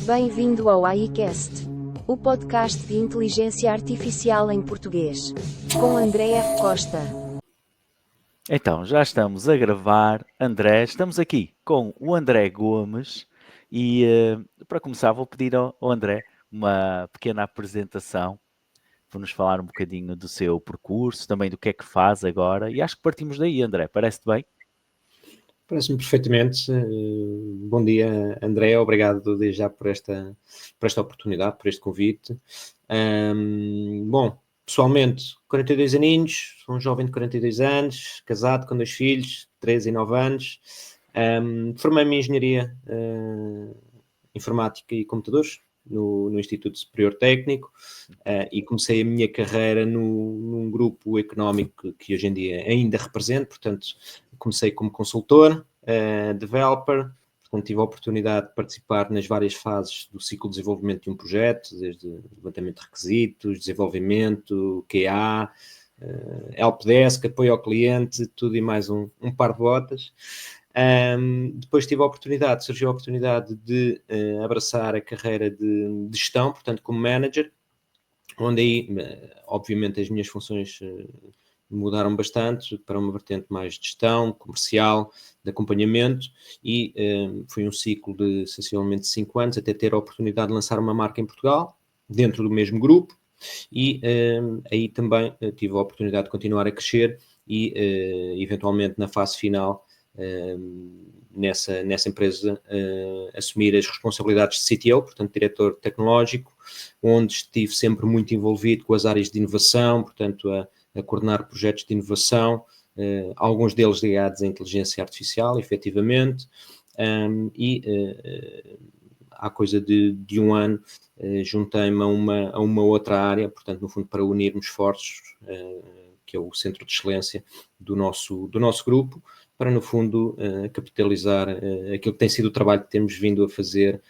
Bem-vindo ao AICast, o podcast de inteligência artificial em português, com André F. Costa. Então, já estamos a gravar. André, estamos aqui com o André Gomes e para começar vou pedir ao André uma pequena apresentação. Vou-nos falar um bocadinho do seu percurso, também do que é que faz agora e acho que partimos daí, André. Parece-te bem? Parece-me perfeitamente. Bom dia, André. Obrigado desde já por esta oportunidade, por este convite. Bom, pessoalmente, 42 aninhos, sou um jovem de 42 anos, casado com 2 filhos, 13 e 9 anos. Formei-me em Engenharia Informática e Computadores no Instituto Superior Técnico e comecei a minha carreira num grupo económico que hoje em dia ainda represento. Portanto, comecei como consultor, developer, portanto tive a oportunidade de participar nas várias fases do ciclo de desenvolvimento de um projeto, desde levantamento de requisitos, desenvolvimento, QA, helpdesk, apoio ao cliente, tudo e mais um par de botas. Depois surgiu a oportunidade de abraçar a carreira de gestão, portanto como manager, onde aí, obviamente, as minhas funções mudaram bastante para uma vertente mais de gestão, comercial, de acompanhamento, e foi um ciclo de sensivelmente 5 anos até ter a oportunidade de lançar uma marca em Portugal, dentro do mesmo grupo, e aí também tive a oportunidade de continuar a crescer e eventualmente na fase final nessa empresa assumir as responsabilidades de CTO, portanto diretor tecnológico, onde estive sempre muito envolvido com as áreas de inovação, portanto a coordenar projetos de inovação, alguns deles ligados à inteligência artificial, efetivamente, e há coisa de um ano juntei-me a uma outra área, portanto no fundo para unirmos esforços, que é o centro de excelência do nosso grupo, para no fundo capitalizar aquilo que tem sido o trabalho que temos vindo a fazer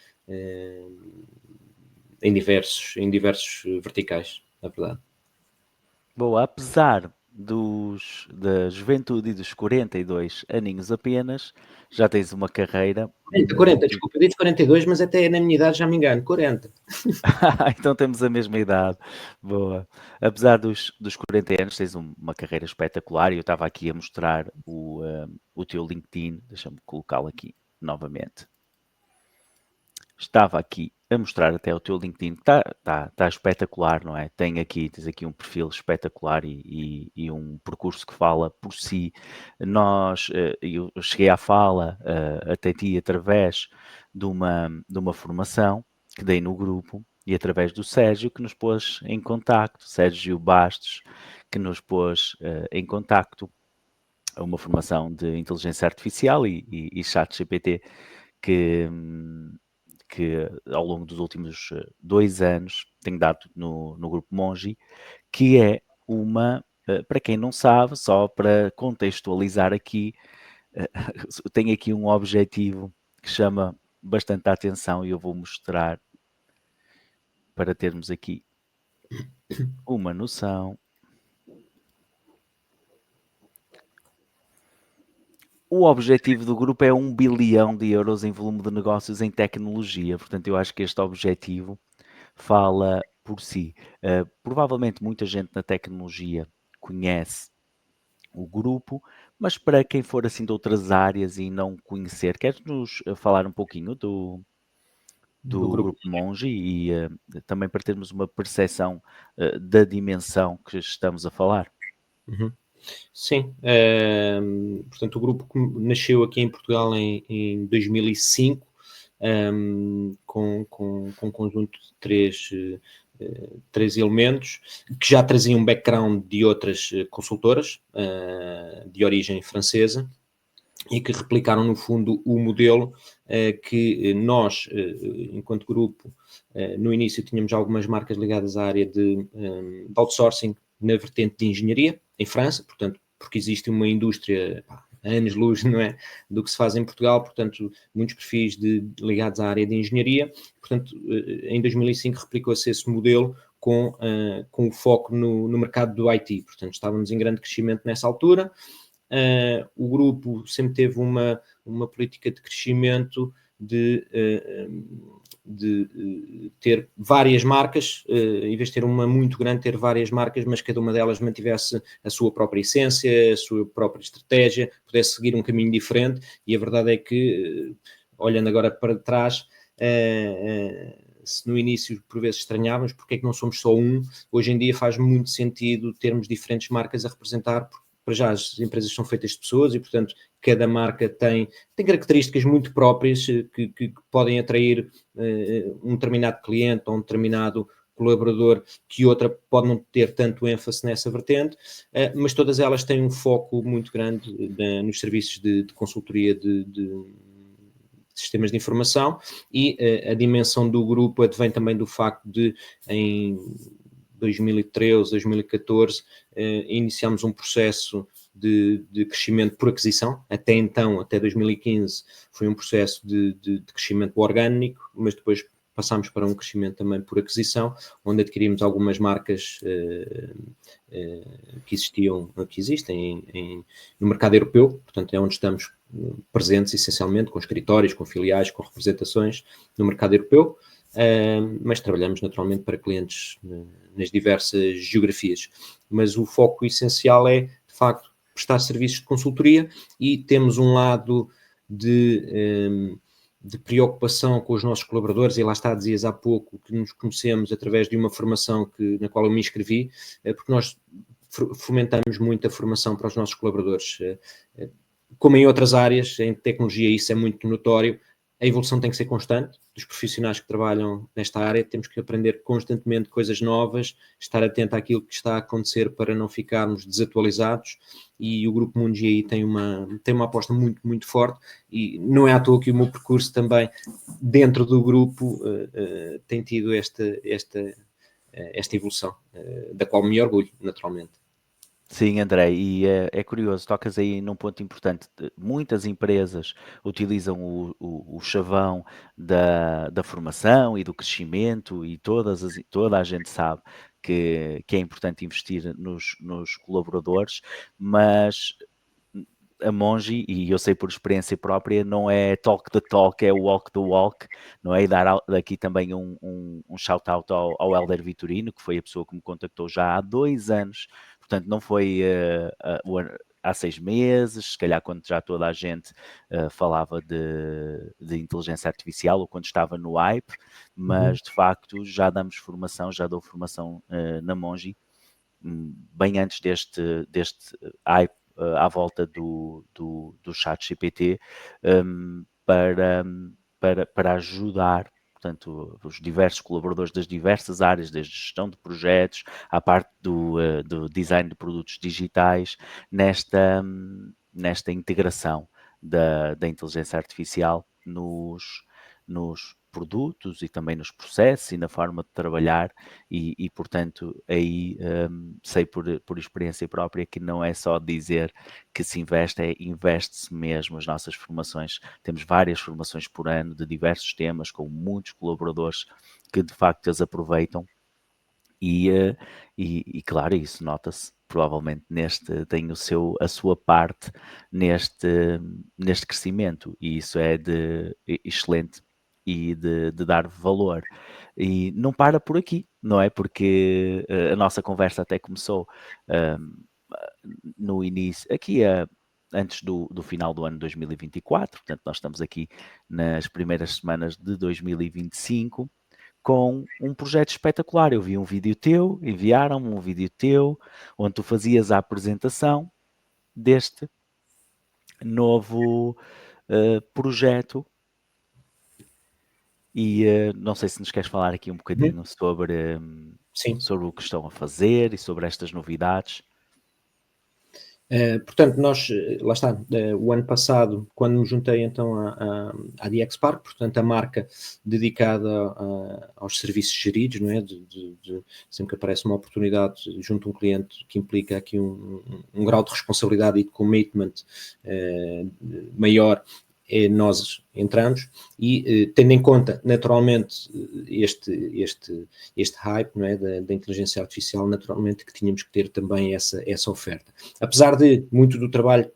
em diversos verticais, na verdade. Boa, apesar da juventude e dos 42 aninhos apenas, já tens uma carreira... 40, desculpa, eu disse 42, mas até na minha idade já me engano, 40. Então temos a mesma idade. Boa. Apesar dos 40 anos, tens uma carreira espetacular e eu estava aqui a mostrar o teu LinkedIn. Deixa-me colocá-lo aqui novamente. Estava aqui a mostrar até o teu LinkedIn. Está espetacular, não é? Tens aqui um perfil espetacular e um percurso que fala por si. Eu cheguei à fala até ti através de uma formação que dei no grupo e através do Sérgio que nos pôs em contacto, Sérgio Bastos, que nos pôs em contacto a uma formação de inteligência artificial e ChatGPT que ao longo dos últimos 2 anos tenho dado no grupo Mongi, que é para quem não sabe, só para contextualizar aqui, tem aqui um objetivo que chama bastante a atenção e eu vou mostrar para termos aqui uma noção. O objetivo do grupo é 1 bilhão de euros em volume de negócios em tecnologia. Portanto, eu acho que este objetivo fala por si. Provavelmente muita gente na tecnologia conhece o grupo, mas para quem for assim de outras áreas e não conhecer, queres-nos falar um pouquinho do grupo Mongi e também para termos uma percepção da dimensão que estamos a falar? Uhum. Sim, portanto o grupo nasceu aqui em Portugal em 2005, com um conjunto de três elementos que já traziam um background de outras consultoras de origem francesa e que replicaram no fundo o modelo que nós, enquanto grupo, no início tínhamos algumas marcas ligadas à área de outsourcing na vertente de engenharia, em França, portanto, porque existe uma indústria a anos-luz, não é, do que se faz em Portugal, portanto, muitos perfis ligados à área de engenharia, portanto, em 2005 replicou-se esse modelo com o foco no mercado do IT, portanto, estávamos em grande crescimento nessa altura. O grupo sempre teve uma política de crescimento de de ter várias marcas, em vez de ter uma muito grande, ter várias marcas, mas cada uma delas mantivesse a sua própria essência, a sua própria estratégia, pudesse seguir um caminho diferente. E a verdade é que, olhando agora para trás, se no início por vezes estranhávamos porque é que não somos só um, hoje em dia faz muito sentido termos diferentes marcas a representar, porque para já as empresas são feitas de pessoas e, portanto, cada marca tem características muito próprias que podem atrair um determinado cliente ou um determinado colaborador que outra pode não ter tanto ênfase nessa vertente, mas todas elas têm um foco muito grande nos serviços de consultoria de sistemas de informação, e a dimensão do grupo advém também do facto de, em 2013, 2014, iniciámos um processo de crescimento por aquisição. Até então, até 2015, foi um processo de crescimento orgânico, mas depois passámos para um crescimento também por aquisição, onde adquirimos algumas marcas que existem no mercado europeu, portanto é onde estamos presentes essencialmente, com escritórios, com filiais, com representações no mercado europeu, mas trabalhamos naturalmente para clientes nas diversas geografias. Mas o foco essencial é, de facto, prestar serviços de consultoria, e temos um lado de preocupação com os nossos colaboradores, e lá está, dizias há pouco, que nos conhecemos através de uma formação na qual eu me inscrevi, porque nós fomentamos muito a formação para os nossos colaboradores. Como em outras áreas, em tecnologia isso é muito notório, a evolução tem que ser constante. Dos profissionais que trabalham nesta área, temos que aprender constantemente coisas novas, estar atento àquilo que está a acontecer para não ficarmos desatualizados, e o Grupo Mundo GI tem uma aposta muito, muito forte, e não é à toa que o meu percurso também dentro do grupo tem tido esta evolução, da qual me orgulho, naturalmente. Sim, André, e é curioso, tocas aí num ponto importante. Muitas empresas utilizam o chavão da formação e do crescimento, e toda a gente sabe que é importante investir nos colaboradores, mas a Mongi, e eu sei por experiência própria, não é talk the talk, é walk the walk, não é? E dar daqui também um shout-out ao Hélder Vitorino, que foi a pessoa que me contactou já há 2 anos, portanto não foi há 6 meses, se calhar quando já toda a gente falava de inteligência artificial, ou quando estava no hype, mas de facto já damos formação, já dou formação na Mongi, bem antes deste hype à volta do chat GPT, para ajudar, portanto, os diversos colaboradores das diversas áreas, desde gestão de projetos, à parte do design de produtos digitais, nesta integração da inteligência artificial nos produtos e também nos processos e na forma de trabalhar, e portanto aí sei por experiência própria que não é só dizer que se investe-se mesmo. As nossas formações, temos várias formações por ano de diversos temas, com muitos colaboradores que de facto as aproveitam, e claro, isso nota-se provavelmente tem a sua parte neste crescimento, e isso é excelente e de dar valor. E não para por aqui, não é? Porque a nossa conversa até começou no início, aqui antes do final do ano 2024, portanto nós estamos aqui nas primeiras semanas de 2025, com um projeto espetacular. Eu vi um vídeo teu, enviaram-me um vídeo teu, onde tu fazias a apresentação deste novo projeto, e não sei se nos queres falar aqui um bocadinho sobre o que estão a fazer e sobre estas novidades. Portanto, nós, lá está, o ano passado, quando me juntei então à DXPark, portanto a marca dedicada aos serviços geridos, não é? Sempre que aparece uma oportunidade junto a um cliente que implica aqui um grau de responsabilidade e de commitment maior, nós entramos e, tendo em conta, naturalmente, este hype, não é, da inteligência artificial, naturalmente que tínhamos que ter também essa oferta. Apesar de muito do trabalho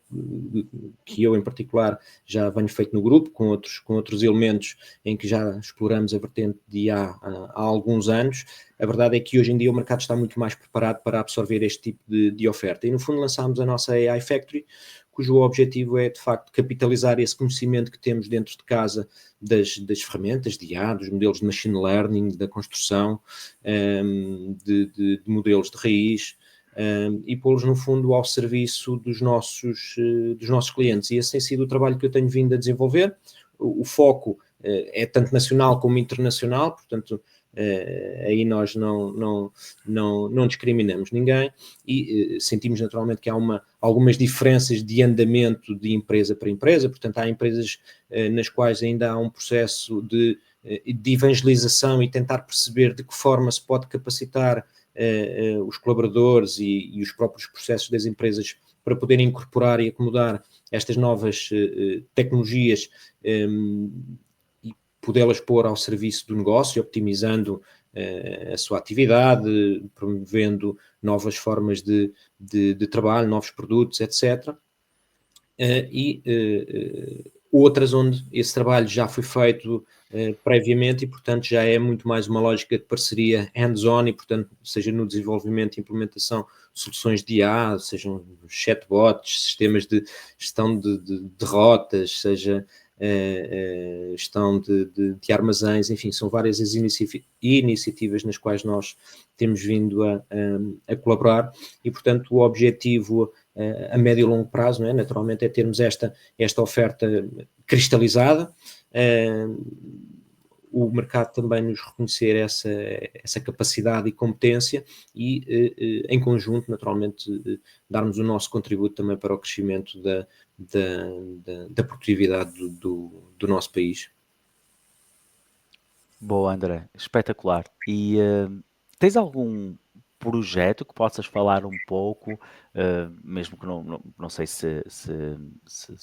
que eu, em particular, já venho feito no grupo, com outros elementos em que já exploramos a vertente de IA há alguns anos, a verdade é que hoje em dia o mercado está muito mais preparado para absorver este tipo de oferta. E, no fundo, lançámos a nossa AI Factory, cujo objetivo é, de facto, capitalizar esse conhecimento que temos dentro de casa das ferramentas de IA, dos modelos de machine learning, da construção, de modelos de raiz, e pô-los, no fundo, ao serviço dos nossos clientes. E esse tem sido o trabalho que eu tenho vindo a desenvolver. O foco é tanto nacional como internacional, portanto, aí nós não discriminamos ninguém e sentimos naturalmente que há algumas diferenças de andamento de empresa para empresa, portanto há empresas nas quais ainda há um processo de evangelização e tentar perceber de que forma se pode capacitar os colaboradores e os próprios processos das empresas para poderem incorporar e acomodar estas novas tecnologias podê-las pôr ao serviço do negócio, optimizando a sua atividade, promovendo novas formas de trabalho, novos produtos, etc. Outras onde esse trabalho já foi feito previamente e, portanto, já é muito mais uma lógica de parceria hands-on e, portanto, seja no desenvolvimento e implementação de soluções de IA, sejam chatbots, sistemas de gestão de rotas, seja gestão de armazéns, enfim, são várias as iniciativas nas quais nós temos vindo a colaborar e, portanto, o objetivo a médio e longo prazo, não é? Naturalmente, é termos esta oferta cristalizada, o mercado também nos reconhecer essa capacidade e competência e, em conjunto, naturalmente, darmos o nosso contributo também para o crescimento da produtividade do nosso país. Boa, André, espetacular. E tens algum projeto que possas falar um pouco, mesmo que não sei se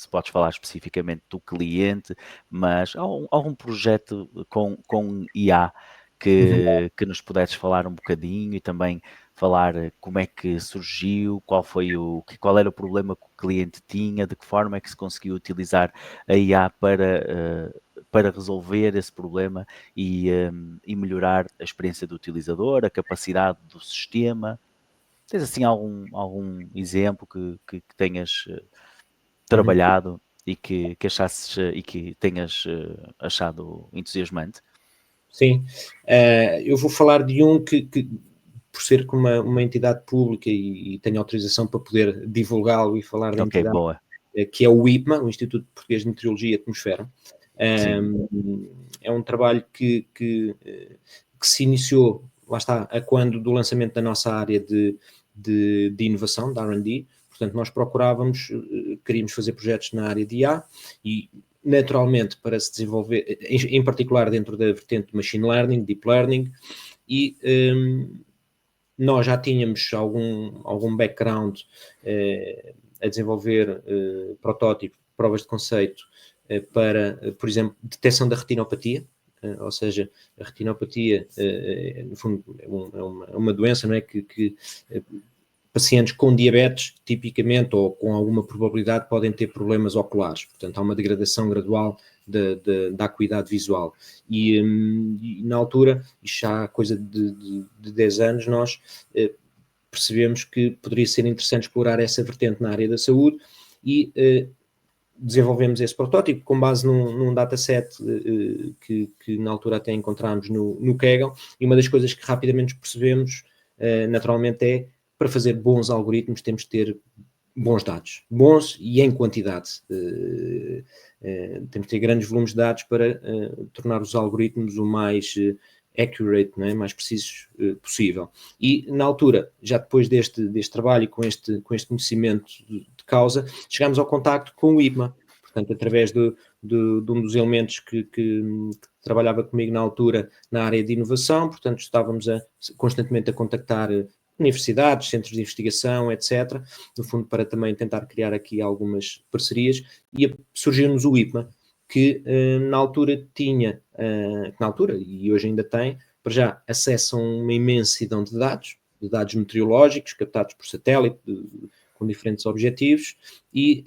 podes falar especificamente do cliente, mas algum projeto com IA que nos pudesses falar um bocadinho e também falar como é que surgiu, qual era o problema que o cliente tinha, de que forma é que se conseguiu utilizar a IA para resolver esse problema e melhorar a experiência do utilizador, a capacidade do sistema. Tens assim algum exemplo que tenhas trabalhado e que achasses e que tenhas achado entusiasmante? Sim, eu vou falar de um que por ser como uma entidade pública e tenho autorização para poder divulgá-lo e falar da entidade, boa. Que é o IPMA, o Instituto Português de Meteorologia e Atmosfera. É um trabalho que se iniciou, lá está, quando do lançamento da nossa área de inovação, da R&D. Portanto, nós queríamos fazer projetos na área de IA e, naturalmente, para se desenvolver, em particular dentro da vertente de Machine Learning, Deep Learning, e nós já tínhamos algum background a desenvolver protótipos, provas de conceito para, por exemplo, detecção da retinopatia, ou seja, a retinopatia, no fundo, é uma doença, não é, que pacientes com diabetes, tipicamente, ou com alguma probabilidade, podem ter problemas oculares. Portanto, há uma degradação gradual da acuidade visual. E na altura, isto já há coisa de 10 anos, nós percebemos que poderia ser interessante explorar essa vertente na área da saúde e desenvolvemos esse protótipo com base num dataset que na altura até encontramos no Kaggle, e uma das coisas que rapidamente percebemos, naturalmente, é para fazer bons algoritmos temos de ter bons dados, bons e em quantidade. Temos de ter grandes volumes de dados para tornar os algoritmos o mais accurate, não é? Mais precisos possível. E na altura, já depois deste trabalho e com este conhecimento de causa, chegámos ao contacto com o IPMA. Portanto, através de um dos elementos que trabalhava comigo na altura na área de inovação, portanto, estávamos constantemente a contactar universidades, centros de investigação, etc., no fundo para também tentar criar aqui algumas parcerias, e surgiu-nos o IPMA, que na altura tinha, e hoje ainda tem, para já acesso a uma imensidão de dados meteorológicos captados por satélite, com diferentes objetivos, e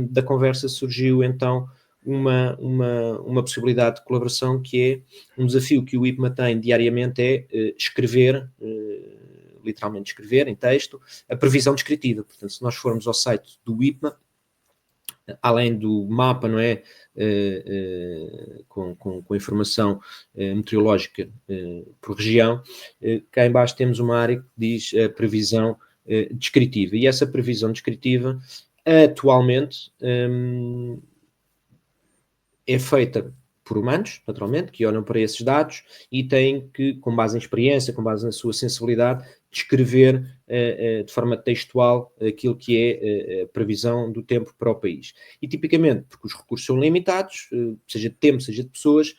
da conversa surgiu então uma possibilidade de colaboração, que é um desafio que o IPMA tem diariamente, é escrever, literalmente escrever em texto, a previsão descritiva. Portanto, se nós formos ao site do IPMA, além do mapa, não é, com informação meteorológica por região, cá em baixo temos uma área que diz a previsão descritiva, e essa previsão descritiva atualmente é feita por humanos, naturalmente, que olham para esses dados e têm que, com base em experiência, com base na sua sensibilidade, descrever de forma textual aquilo que é a previsão do tempo para o país. E, tipicamente, porque os recursos são limitados, seja de tempo, seja de pessoas,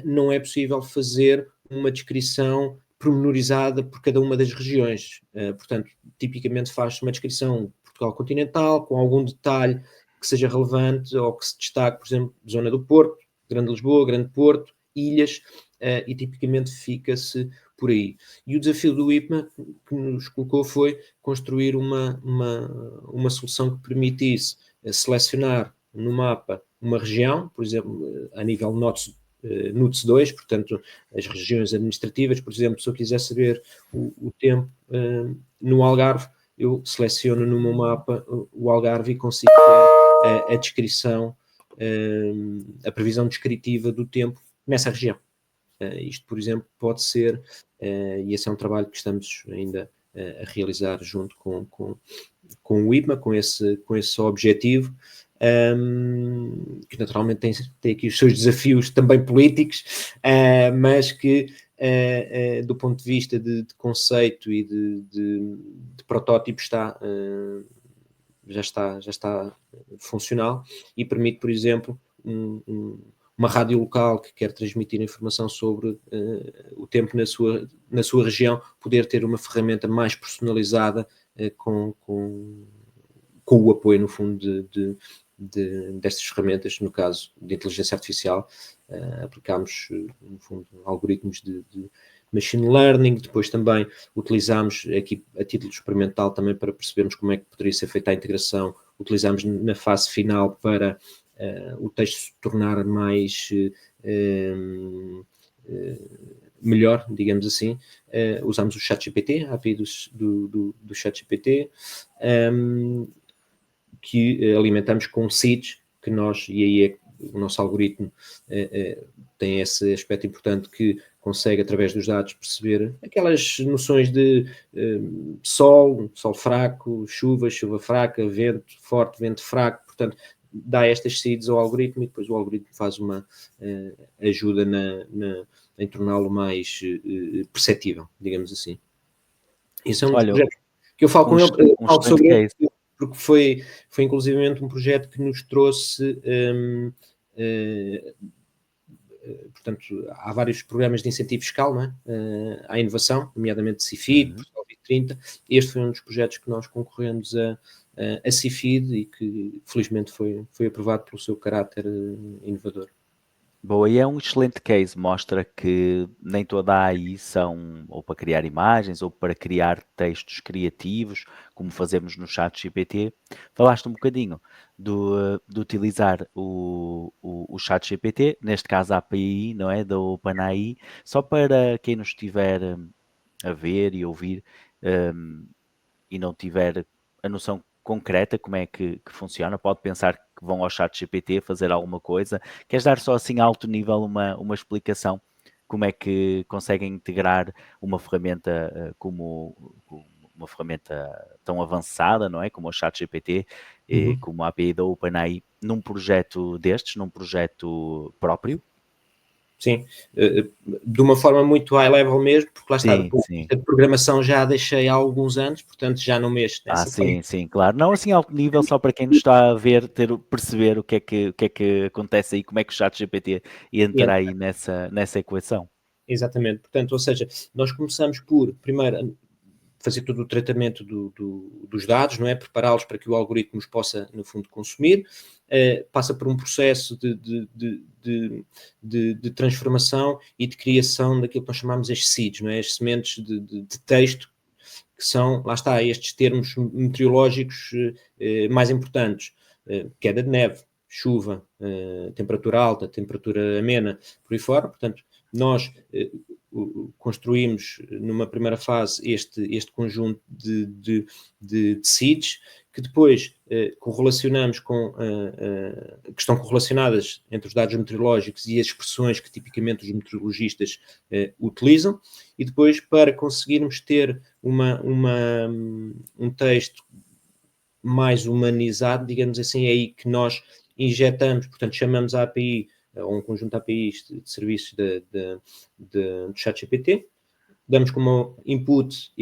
não é possível fazer uma descrição pormenorizada por cada uma das regiões. Portanto, tipicamente faz-se uma descrição de Portugal continental, com algum detalhe que seja relevante ou que se destaque, por exemplo, zona do Porto, Grande Lisboa, Grande Porto, ilhas, e tipicamente fica-se por aí. E o desafio do IPMA que nos colocou foi construir uma solução que permitisse selecionar no mapa uma região, por exemplo, a nível NUTS 2, portanto, as regiões administrativas. Por exemplo, se eu quiser saber o tempo no Algarve, eu seleciono no meu mapa o Algarve e consigo ter a descrição, a previsão descritiva do tempo nessa região. Isto, por exemplo, pode ser, e esse é um trabalho que estamos ainda a realizar junto com o IPMA, com esse objetivo, que naturalmente tem aqui os seus desafios também políticos, mas que do ponto de vista de conceito e de protótipo já está funcional, e permite, por exemplo, uma rádio local que quer transmitir informação sobre o tempo na sua região, poder ter uma ferramenta mais personalizada com o apoio, no fundo, destas ferramentas. No caso de inteligência artificial, aplicámos, no fundo, algoritmos de machine learning. Depois também utilizámos aqui a título experimental também para percebermos como é que poderia ser feita a integração. Utilizámos na fase final para o texto se tornar mais melhor, digamos assim. Usámos o ChatGPT, a API do ChatGPT, que alimentamos com seeds, que nós, e aí o nosso algoritmo tem esse aspecto importante, que consegue, através dos dados, perceber aquelas noções de sol fraco, chuva fraca, vento forte, vento fraco. Portanto, dá estas seeds ao algoritmo, e depois o algoritmo faz uma ajuda em torná-lo mais perceptível, digamos assim. Isso é um projeto que eu falo com ele, falo sobre ele, porque foi inclusivamente um projeto que nos trouxe, portanto, há vários programas de incentivo fiscal, não é? À inovação, nomeadamente CIFID, Portugal 2030. Este foi um dos projetos que nós concorremos a CIFID, e que felizmente foi aprovado pelo seu caráter inovador. Boa, e é um excelente case, mostra que nem toda a AI são ou para criar imagens ou para criar textos criativos, como fazemos no ChatGPT. Falaste um bocadinho de utilizar o ChatGPT, neste caso a API, não é, da OpenAI. Só para quem nos estiver a ver e ouvir e não tiver a noção concreta como é que funciona, pode pensar que vão ao ChatGPT fazer alguma coisa. Queres dar só assim a alto nível uma explicação como é que conseguem integrar uma ferramenta como uma ferramenta tão avançada, não é, como o ChatGPT, e como a API da OpenAI, num projeto destes, num projeto próprio? Sim, de uma forma muito high level mesmo, porque lá está, a programação já a deixei há alguns anos, portanto já não mexo nessa forma. Sim, claro. Não assim alto nível, só para quem nos está a ver, perceber o que é que acontece aí, como é que o ChatGPT entra aí nessa equação. Exatamente, portanto, ou seja, nós começamos por, primeiro, fazer todo o tratamento dos dados, não é? Prepará-los para que o algoritmo os possa, no fundo, consumir. Passa por um processo de transformação e de criação daquilo que nós chamamos as seeds, não é? As sementes de texto, que são, lá está, estes termos meteorológicos mais importantes. Queda de neve, chuva, temperatura alta, temperatura amena, por aí fora. Portanto, nós construímos numa primeira fase este conjunto de seeds, que depois correlacionamos que estão correlacionadas entre os dados meteorológicos e as expressões que tipicamente os meteorologistas utilizam, e depois, para conseguirmos ter um texto mais humanizado, digamos assim, é aí que nós injetamos, portanto, chamamos a API, ou um conjunto de APIs de serviços de ChatGPT, damos como input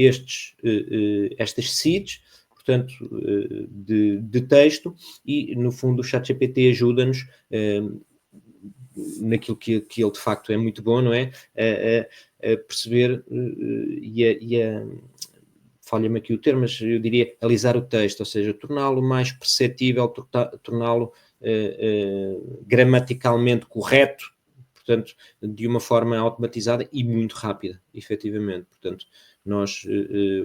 estas seeds, portanto, de texto, e no fundo o ChatGPT ajuda-nos naquilo que ele de facto é muito bom, não é? A perceber falha-me aqui o termo, mas eu diria alisar o texto, ou seja, torná-lo mais perceptível, torná-lo gramaticalmente correto, portanto, de uma forma automatizada e muito rápida, efetivamente. Portanto, nós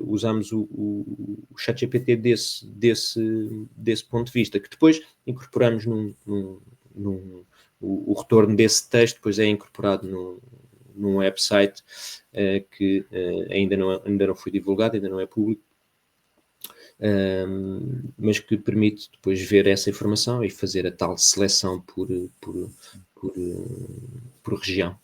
usamos o ChatGPT desse ponto de vista, que depois incorporamos o retorno desse texto, depois é incorporado num website que ainda não foi divulgado, ainda não é público, mas que permite depois ver essa informação e fazer a tal seleção por região.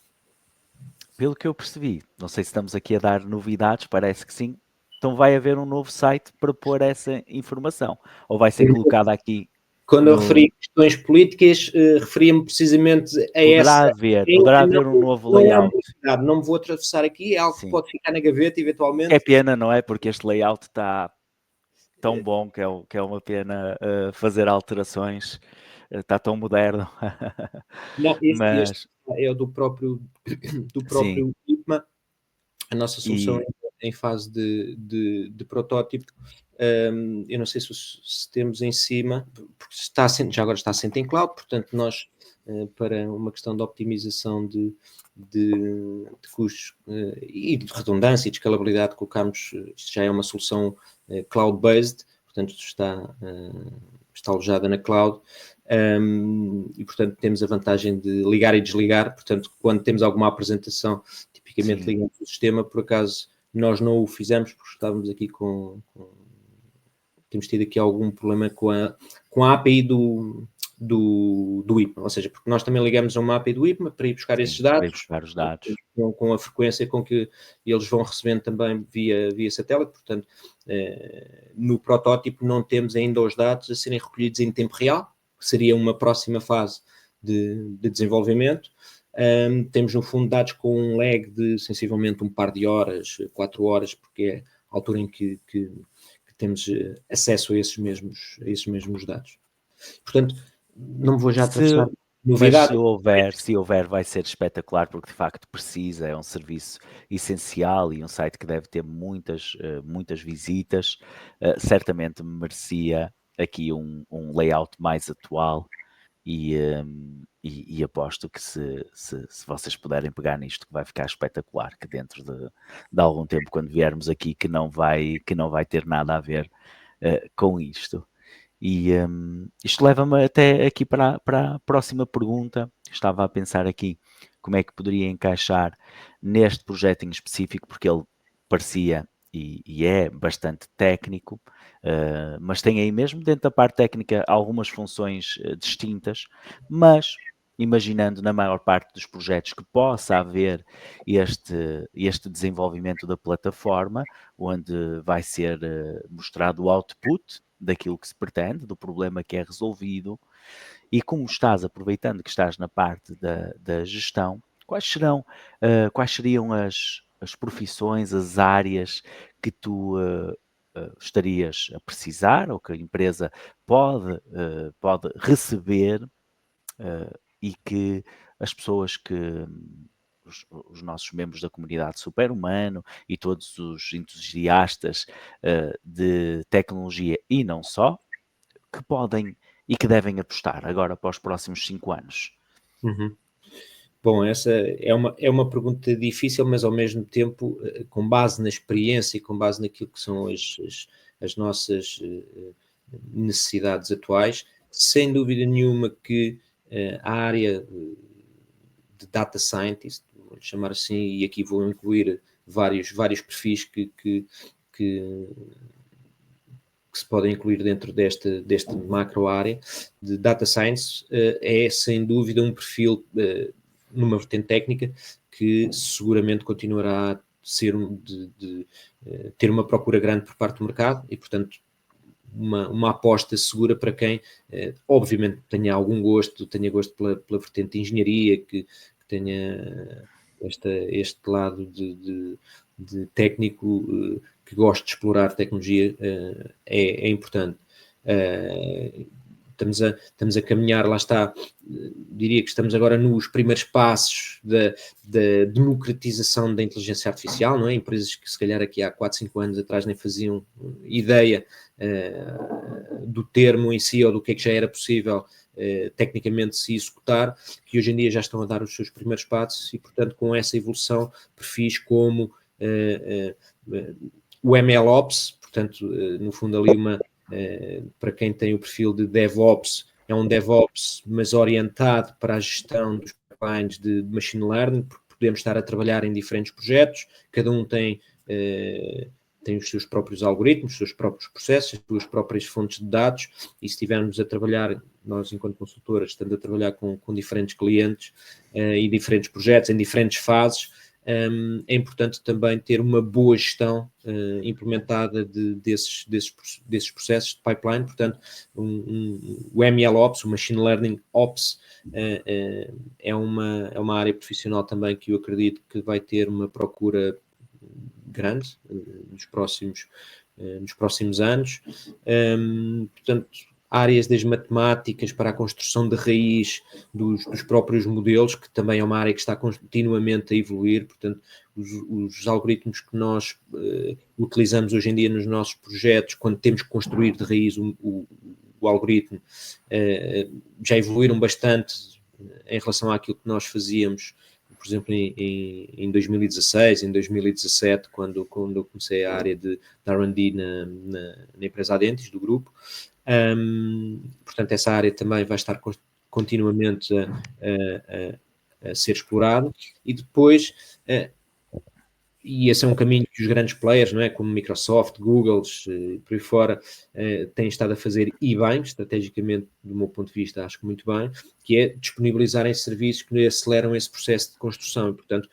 Pelo que eu percebi, não sei se estamos aqui a dar novidades, parece que sim. Então vai haver um novo site para pôr essa informação, ou vai ser colocada aqui? Quando eu referi questões políticas, referia-me precisamente a essa. Poderá haver um novo layout. Não me vou atravessar aqui, é algo que pode ficar na gaveta eventualmente. É pena, não é? Porque este layout está tão bom que é uma pena fazer alterações. Está tão moderno. Não, este é o do próprio IPMA. A nossa solução é em fase de protótipo. Eu não sei se temos em cima, porque já agora está assente em cloud, portanto nós, para uma questão de optimização de custos e de redundância e de escalabilidade, colocamos, isto já é uma solução cloud-based, portanto está alojada na cloud, e portanto temos a vantagem de ligar e desligar, portanto quando temos alguma apresentação, tipicamente ligamos o sistema. Por acaso nós não o fizemos porque estávamos aqui temos tido aqui algum problema com a API do IPMA, ou seja, porque nós também ligamos a uma API do IPMA para ir buscar esses dados, para ir buscar os dados. Com a frequência com que eles vão recebendo também via satélite. Portanto, no protótipo não temos ainda os dados a serem recolhidos em tempo real, que seria uma próxima fase de desenvolvimento. Temos no fundo dados com um lag de sensivelmente um par de horas, 4 horas, porque é a altura em que temos acesso a esses mesmos dados. Portanto, não me vou já atravessar novidade. Se houver, vai ser espetacular, porque de facto precisa, é um serviço essencial e um site que deve ter muitas visitas. Certamente merecia aqui um layout mais atual. E aposto que se vocês puderem pegar nisto, que vai ficar espetacular, que dentro de algum tempo, quando viermos aqui, que não vai ter nada a ver com isto. E isto leva-me até aqui para a próxima pergunta. Estava a pensar aqui como é que poderia encaixar neste projeto em específico, porque ele parecia e é bastante técnico, mas tem aí mesmo dentro da parte técnica algumas funções distintas, mas imaginando na maior parte dos projetos que possa haver este desenvolvimento da plataforma, onde vai ser mostrado o output daquilo que se pretende, do problema que é resolvido, e como aproveitando que estás na parte da gestão, quais seriam as profissões, as áreas que tu estarias a precisar ou que a empresa pode receber e que as pessoas que os nossos membros da comunidade Super-Humano e todos os entusiastas de tecnologia e não só, que podem e que devem apostar agora para os próximos 5 anos? Uhum. Bom, essa é uma pergunta difícil, mas ao mesmo tempo, com base na experiência e com base naquilo que são as nossas necessidades atuais, sem dúvida nenhuma que a área de data scientist, vou chamar assim, e aqui vou incluir vários perfis que se podem incluir dentro desta macro área de data science, é sem dúvida um perfil numa vertente técnica que seguramente continuará a ser ter uma procura grande por parte do mercado e, portanto, uma aposta segura para quem, obviamente, tenha gosto pela vertente de engenharia, que tenha este lado de técnico que goste de explorar tecnologia, é importante. Estamos a caminhar, lá está, diria que estamos agora nos primeiros passos da democratização da inteligência artificial, não é? Empresas que se calhar aqui há 4, 5 anos atrás nem faziam ideia do termo em si ou do que é que já era possível tecnicamente se executar, que hoje em dia já estão a dar os seus primeiros passos e, portanto, com essa evolução, perfis como o MLOps, portanto, no fundo ali para quem tem o perfil de DevOps, é um DevOps, mas orientado para a gestão dos pipelines de machine learning, porque podemos estar a trabalhar em diferentes projetos, cada um tem os seus próprios algoritmos, os seus próprios processos, as suas próprias fontes de dados, e se estivermos a trabalhar, nós enquanto consultoras, estamos a trabalhar com diferentes clientes e diferentes projetos em diferentes fases, é importante também ter uma boa gestão implementada desses processos de pipeline. Portanto, o MLOps, o Machine Learning Ops, é uma área profissional também que eu acredito que vai ter uma procura grande nos próximos anos. Portanto, áreas das matemáticas para a construção de raiz dos próprios modelos, que também é uma área que está continuamente a evoluir. Portanto, os algoritmos que nós utilizamos hoje em dia nos nossos projetos, quando temos que construir de raiz o algoritmo, já evoluíram bastante em relação àquilo que nós fazíamos, por exemplo, em 2016, em 2017, quando eu comecei a área de R&D na empresa Adentis, do grupo. Portanto, essa área também vai estar continuamente a ser explorada. E depois, e esse é um caminho que os grandes players, não é, como Microsoft, Google, por aí fora, têm estado a fazer, e bem, estrategicamente, do meu ponto de vista, acho que muito bem, que é disponibilizarem serviços que aceleram esse processo de construção. E, portanto,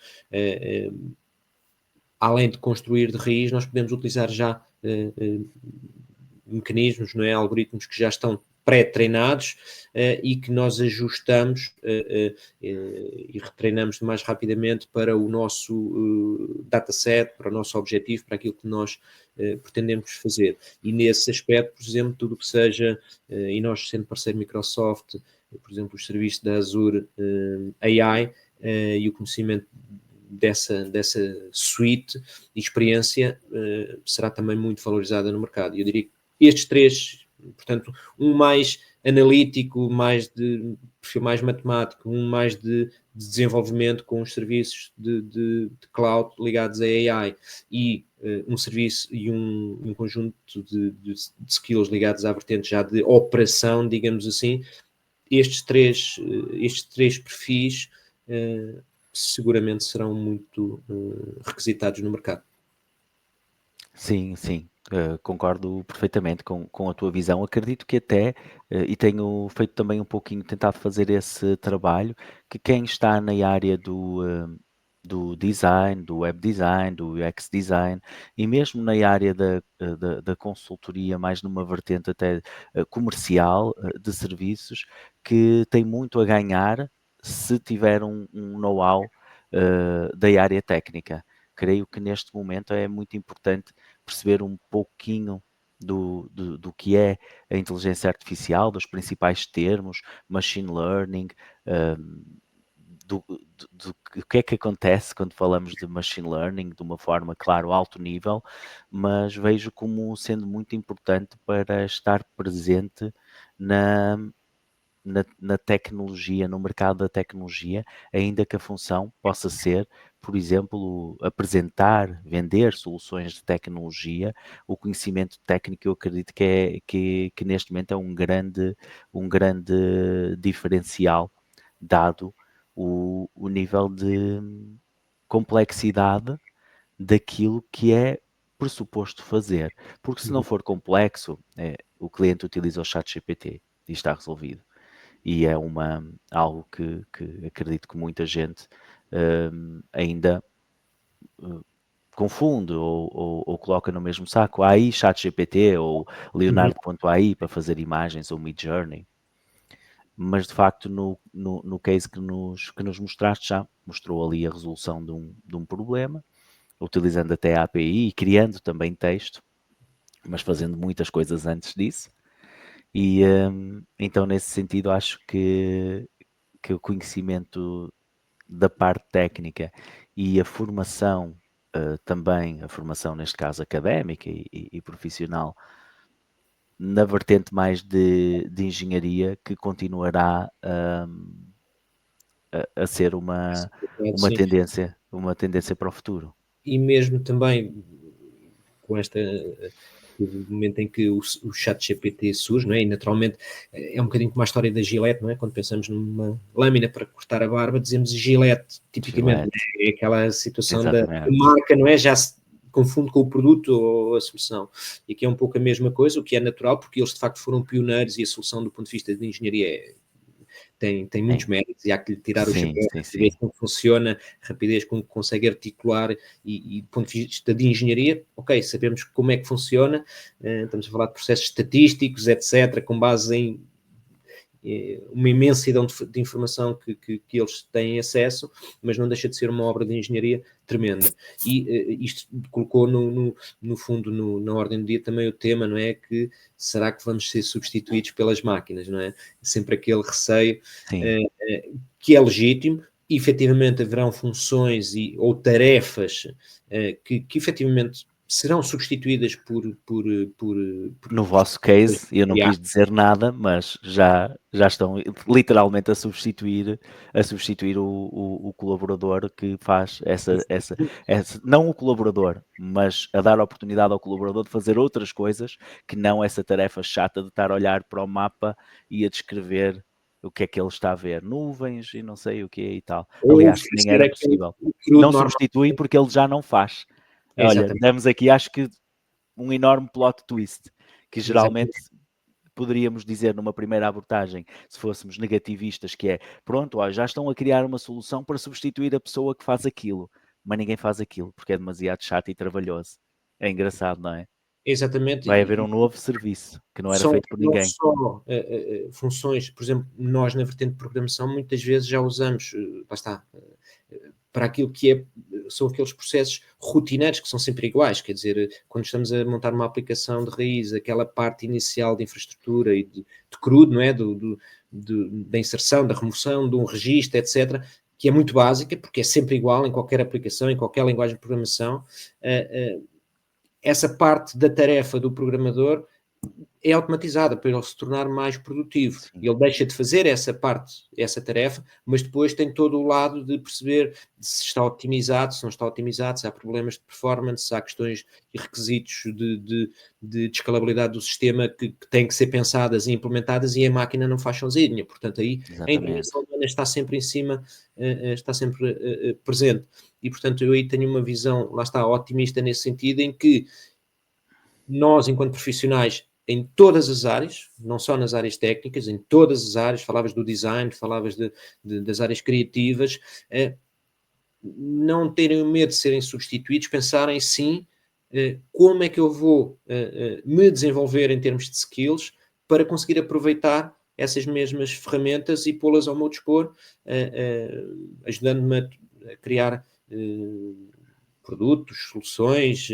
além de construir de raiz, nós podemos utilizar já mecanismos, não é, algoritmos que já estão pré-treinados e que nós ajustamos e retreinamos mais rapidamente para o nosso dataset, para o nosso objetivo, para aquilo que nós pretendemos fazer. E nesse aspecto, por exemplo, tudo o que seja, e nós sendo parceiro Microsoft, por exemplo, os serviços da Azure AI e o conhecimento dessa suite de experiência será também muito valorizada no mercado. Eu diria que estes três, portanto, um mais analítico, mais de perfil mais matemático, um mais de desenvolvimento com os serviços de cloud ligados a AI e um serviço e um conjunto de skills ligados à vertente já de operação, digamos assim. Estes três perfis seguramente serão muito requisitados no mercado. Sim, sim, concordo perfeitamente com a tua visão. Acredito que até, e tenho feito também um pouquinho, tentado fazer esse trabalho, que quem está na área do design, do web design, do UX design, e mesmo na área da consultoria, mais numa vertente até comercial, de serviços, que tem muito a ganhar se tiver um know-how da área técnica. Creio que neste momento é muito importante perceber um pouquinho do que é a inteligência artificial, dos principais termos, machine learning, do que é que acontece quando falamos de machine learning de uma forma, claro, alto nível, mas vejo como sendo muito importante para estar presente na, na tecnologia, no mercado da tecnologia, ainda que a função possa ser, por exemplo, apresentar, vender soluções de tecnologia. O conhecimento técnico, eu acredito que neste momento é um grande diferencial, dado o nível de complexidade daquilo que é pressuposto fazer. Porque se não for complexo, o cliente utiliza o chat GPT e está resolvido. E é algo que acredito que muita gente ainda confunde ou coloca no mesmo saco. AI, ChatGPT ou Leonardo.ai para fazer imagens ou Midjourney. Mas de facto no case que nos mostraste já mostrou ali a resolução de um problema, utilizando até a API e criando também texto, mas fazendo muitas coisas antes disso. E então nesse sentido acho que o conhecimento da parte técnica e a formação também, a formação neste caso académica e profissional, na vertente mais de engenharia, que continuará a ser Sim. uma tendência para o futuro. E mesmo também com o momento em que o chat GPT surge, não é? E naturalmente é um bocadinho como a história da Gillette, não é? Quando pensamos numa lâmina para cortar a barba, dizemos Gillette, tipicamente, Gillette. É aquela situação da Exatamente. marca, não é? Já se confunde com o produto ou a solução. E aqui é um pouco a mesma coisa, o que é natural, porque eles de facto foram pioneiros e a solução do ponto de vista de engenharia tem muitos méritos e há que lhe tirar o chapéu, a rapidez com que funciona, a rapidez com que consegue articular e do ponto de vista de engenharia, ok, sabemos como é que funciona, estamos a falar de processos estatísticos, etc., com base em uma imensidão de informação que eles têm acesso, mas não deixa de ser uma obra de engenharia tremenda. E isto colocou no fundo, na ordem do dia também o tema, não é? Que será que vamos ser substituídos pelas máquinas, não é? Sempre aquele receio que é legítimo. E efetivamente haverão funções ou tarefas que efetivamente serão substituídas por no vosso case, eu não quis dizer nada, mas já estão literalmente a substituir o colaborador que faz essa, não o colaborador, mas a dar a oportunidade ao colaborador de fazer outras coisas que não essa tarefa chata de estar a olhar para o mapa e a descrever o que é que ele está a ver, nuvens e não sei o que e tal. Aliás, nem era possível. Não substitui porque ele já não faz. Olha, demos aqui, acho que um enorme plot twist, que geralmente poderíamos dizer numa primeira abordagem, se fôssemos negativistas, que é, pronto, ó, já estão a criar uma solução para substituir a pessoa que faz aquilo, mas ninguém faz aquilo, porque é demasiado chato e trabalhoso. É engraçado, não é? Exatamente. Vai haver um novo serviço, que não era feito por ninguém. Só funções, por exemplo, nós na vertente de programação muitas vezes já usamos, lá está, para aquilo que são aqueles processos rotineiros que são sempre iguais, quer dizer, quando estamos a montar uma aplicação de raiz, aquela parte inicial de infraestrutura e de crudo, não é? Da inserção, da remoção, de um registro, etc., que é muito básica, porque é sempre igual em qualquer aplicação, em qualquer linguagem de programação, essa parte da tarefa do programador é automatizada para ele se tornar mais produtivo. Sim. Ele deixa de fazer essa parte, essa tarefa, mas depois tem todo o lado de perceber se está otimizado, se não está otimizado, se há problemas de performance, se há questões e requisitos de escalabilidade do sistema que têm que ser pensadas e implementadas e a máquina não faz sozinha. Portanto, aí a intervenção humana está sempre em cima, está sempre presente. E, portanto, eu aí tenho uma visão, lá está, otimista nesse sentido, em que nós, enquanto profissionais, em todas as áreas, não só nas áreas técnicas, em todas as áreas, falavas do design, falavas das áreas criativas, não terem medo de serem substituídos, pensarem sim, como é que eu vou me desenvolver em termos de skills para conseguir aproveitar essas mesmas ferramentas e pô-las ao meu dispor, ajudando-me a criar produtos, soluções,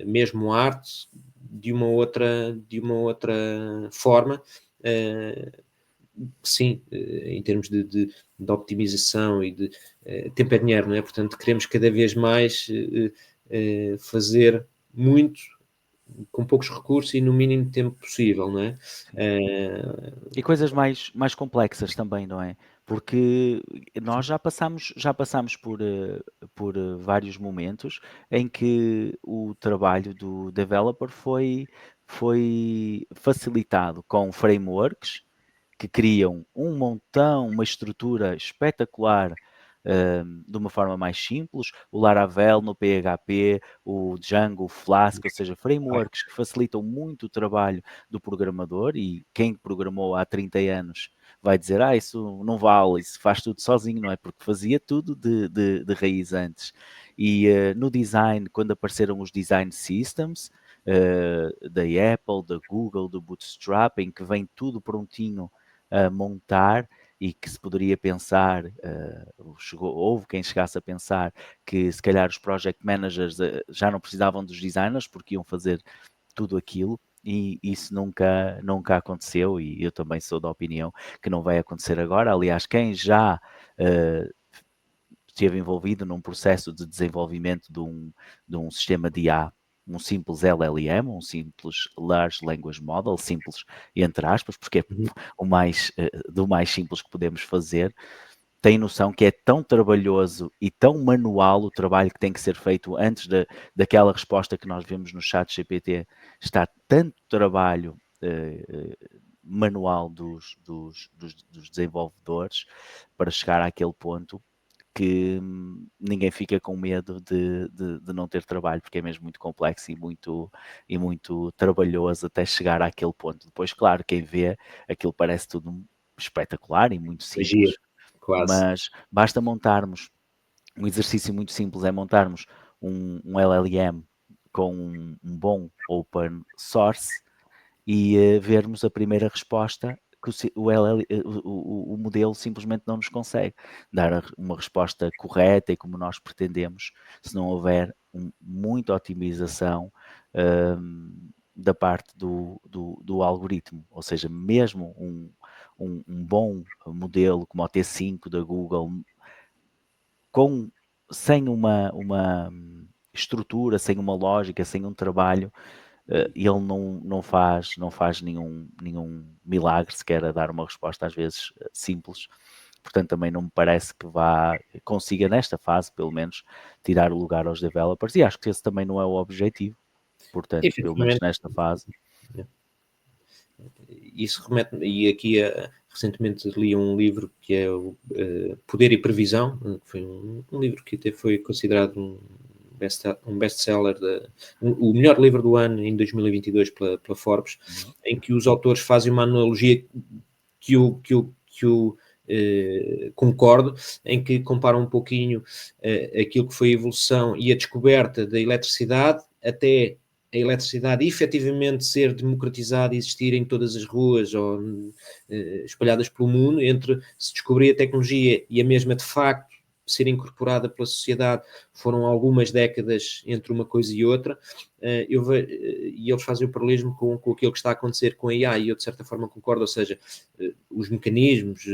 mesmo arte, de uma outra forma, sim, em termos de optimização e de tempo é dinheiro, não é? Portanto, queremos cada vez mais fazer muito com poucos recursos e no mínimo tempo possível, não é? E coisas mais complexas também, não é? Porque nós já passamos por vários momentos em que o trabalho do developer foi facilitado com frameworks que criam um montão, uma estrutura espetacular, de uma forma mais simples, o Laravel no PHP, o Django, o Flask, ou seja, frameworks que facilitam muito o trabalho do programador, e quem programou há 30 anos vai dizer, isso não vale, isso faz tudo sozinho, não é? Porque fazia tudo de raiz antes. E no design, quando apareceram os design systems, da Apple, da Google, do Bootstrap, em que vem tudo prontinho a montar, e que se poderia pensar, houve quem chegasse a pensar que se calhar os project managers já não precisavam dos designers porque iam fazer tudo aquilo, e isso nunca aconteceu, e eu também sou da opinião que não vai acontecer agora. Aliás, quem já esteve envolvido num processo de desenvolvimento de um sistema de IA, um simples LLM, um simples Large Language Model, simples entre aspas, porque é o do mais simples que podemos fazer, tem noção que é tão trabalhoso e tão manual o trabalho que tem que ser feito antes daquela resposta que nós vemos no chat GPT. Está tanto trabalho manual dos desenvolvedores para chegar àquele ponto que ninguém fica com medo de não ter trabalho, porque é mesmo muito complexo e muito trabalhoso até chegar àquele ponto. Depois, claro, quem vê, aquilo parece tudo espetacular e muito Magia, simples, quase. mas basta montarmos, um exercício muito simples é montarmos um LLM com um bom open source e vermos a primeira resposta que o modelo simplesmente não nos consegue dar uma resposta correta e como nós pretendemos, se não houver muita otimização da parte do algoritmo. Ou seja, mesmo um bom modelo como o T5 da Google, sem uma estrutura, sem uma lógica, sem um trabalho, ele não faz nenhum milagre sequer a dar uma resposta às vezes simples. Portanto, também não me parece que consiga nesta fase, pelo menos, tirar o lugar aos developers, e acho que esse também não é o objetivo. Portanto, pelo menos Efetivamente, nesta fase. isso remete-me, e aqui recentemente li um livro que é o Poder e Previsão, que foi um livro que até foi considerado um best-seller, o melhor livro do ano em 2022 pela Forbes, em que os autores fazem uma analogia que eu concordo, em que comparam um pouquinho aquilo que foi a evolução e a descoberta da eletricidade até a eletricidade efetivamente ser democratizada e existir em todas as ruas ou espalhadas pelo mundo, entre se descobrir a tecnologia e a mesma de facto ser incorporada pela sociedade, foram algumas décadas entre uma coisa e outra, e eles fazem o paralelismo com aquilo que está a acontecer com a AI, e eu de certa forma concordo, ou seja, os mecanismos,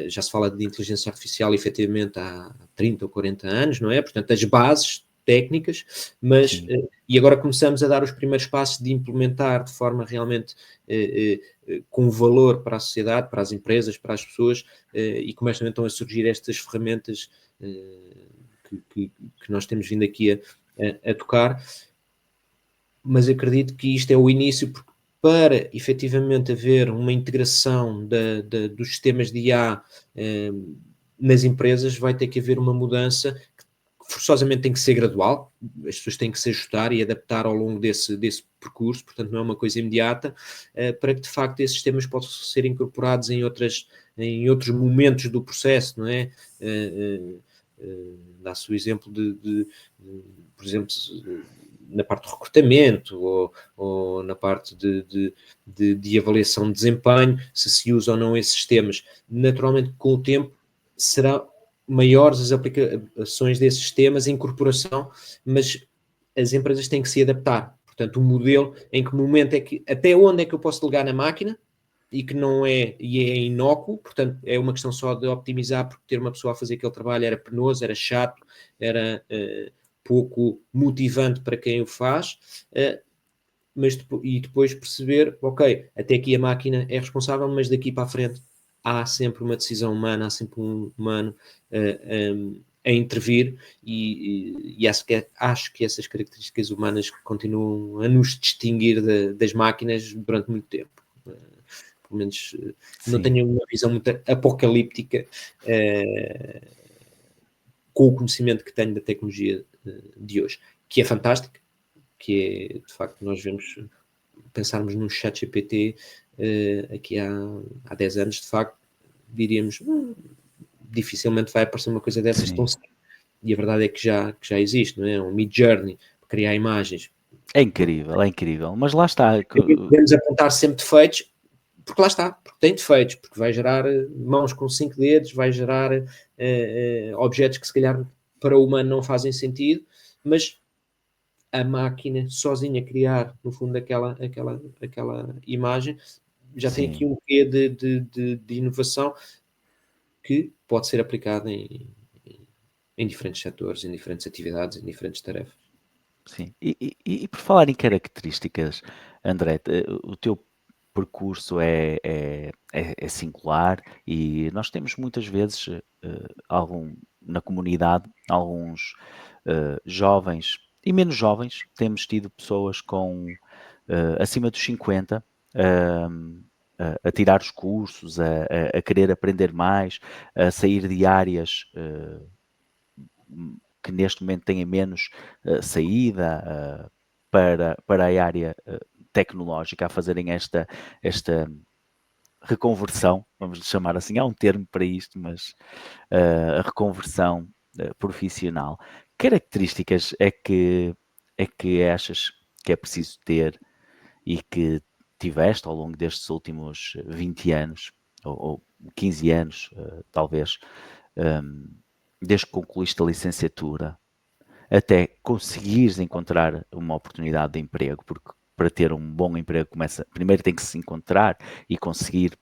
já se fala de inteligência artificial efetivamente há 30 ou 40 anos, não é? Portanto, as bases técnicas, mas e agora começamos a dar os primeiros passos de implementar de forma realmente com valor para a sociedade, para as empresas, para as pessoas, e começam então a surgir estas ferramentas que nós temos vindo aqui a tocar, mas acredito que isto é o início, porque para efetivamente haver uma integração dos sistemas de IA nas empresas, vai ter que haver uma mudança que forçosamente tem que ser gradual, as pessoas têm que se ajustar e adaptar ao longo desse percurso, portanto não é uma coisa imediata, para que de facto esses sistemas possam ser incorporados em outros momentos do processo, não é? Dá-se o exemplo por exemplo, na parte de recrutamento ou na parte de avaliação de desempenho, se usa ou não esses sistemas. Naturalmente, com o tempo, serão maiores as aplicações desses sistemas, a incorporação, mas as empresas têm que se adaptar. Portanto, o modelo, em que momento é que, até onde é que eu posso delegar na máquina, e que não é, e é inócuo, portanto é uma questão só de optimizar, porque ter uma pessoa a fazer aquele trabalho era penoso, era chato, era pouco motivante para quem o faz, mas depois perceber, ok, até aqui a máquina é responsável, mas daqui para a frente há sempre uma decisão humana, há sempre um humano a intervir, e acho que essas características humanas continuam a nos distinguir das máquinas durante muito tempo. Pelo menos não Sim, tenho uma visão muito apocalíptica com o conhecimento que tenho da tecnologia de hoje, que é fantástico, que é, de facto, nós vemos, pensarmos num chat GPT aqui há 10 anos, de facto, diríamos, dificilmente vai aparecer uma coisa dessas sim. tão cedo. E a verdade é que já existe, não é? Um Midjourney, para criar imagens. É incrível. Mas lá está. Podemos apontar sempre defeitos, porque lá está, porque tem defeitos, porque vai gerar mãos com 5 dedos, vai gerar objetos que se calhar para o humano não fazem sentido, mas a máquina sozinha criar, no fundo, aquela imagem, já tem aqui Sim, um quê de inovação que pode ser aplicada em diferentes setores, em diferentes atividades, em diferentes tarefas. sim. E por falar em características, André, o teu percurso é singular e nós temos muitas vezes na comunidade alguns jovens e menos jovens, temos tido pessoas com acima dos 50 a tirar os cursos, a querer aprender mais, a sair de áreas que neste momento têm menos saída para a área tecnológica, a fazerem esta reconversão, vamos chamar assim, há um termo para isto, mas a reconversão profissional. Características é que achas que é preciso ter e que tiveste ao longo destes últimos 20 anos, ou 15 anos, talvez, desde que concluíste a licenciatura, até conseguires encontrar uma oportunidade de emprego, porque para ter um bom emprego primeiro tem que se encontrar e conseguir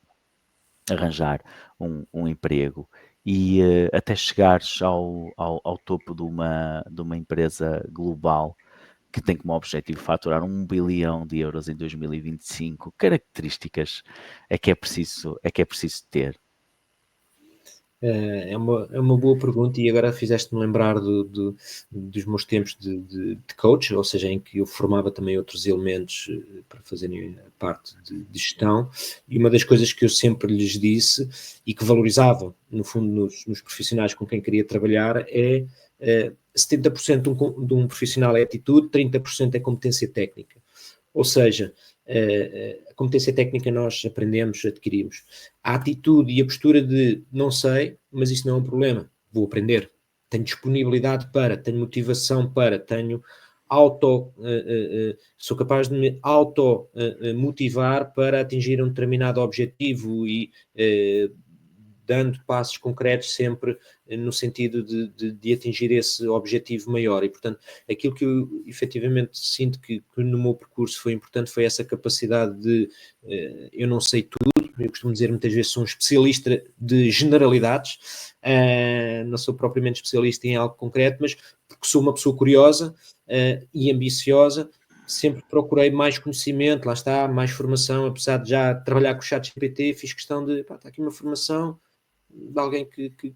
arranjar um emprego e até chegares ao topo de uma empresa global que tem como objetivo faturar 1 bilhão de euros em 2025, características é que é preciso ter? É uma boa pergunta, e agora fizeste-me lembrar dos meus tempos de coach, ou seja, em que eu formava também outros elementos para fazerem a parte de gestão, e uma das coisas que eu sempre lhes disse e que valorizava, no fundo, nos profissionais com quem queria trabalhar é 70% de um profissional é atitude, 30% é competência técnica. Ou seja, a competência técnica nós aprendemos, adquirimos. A atitude e a postura de não sei, mas isso não é um problema, vou aprender. Tenho disponibilidade para, tenho motivação para, tenho sou capaz de me motivar para atingir um determinado objetivo e dando passos concretos sempre no sentido de atingir esse objetivo maior. E, portanto, aquilo que eu efetivamente sinto que no meu percurso foi importante foi essa capacidade de eu não sei tudo, eu costumo dizer muitas vezes sou um especialista de generalidades, não sou propriamente especialista em algo concreto, mas porque sou uma pessoa curiosa e ambiciosa, sempre procurei mais conhecimento, lá está, mais formação, apesar de já trabalhar com o ChatGPT, fiz questão de, está aqui uma formação de alguém que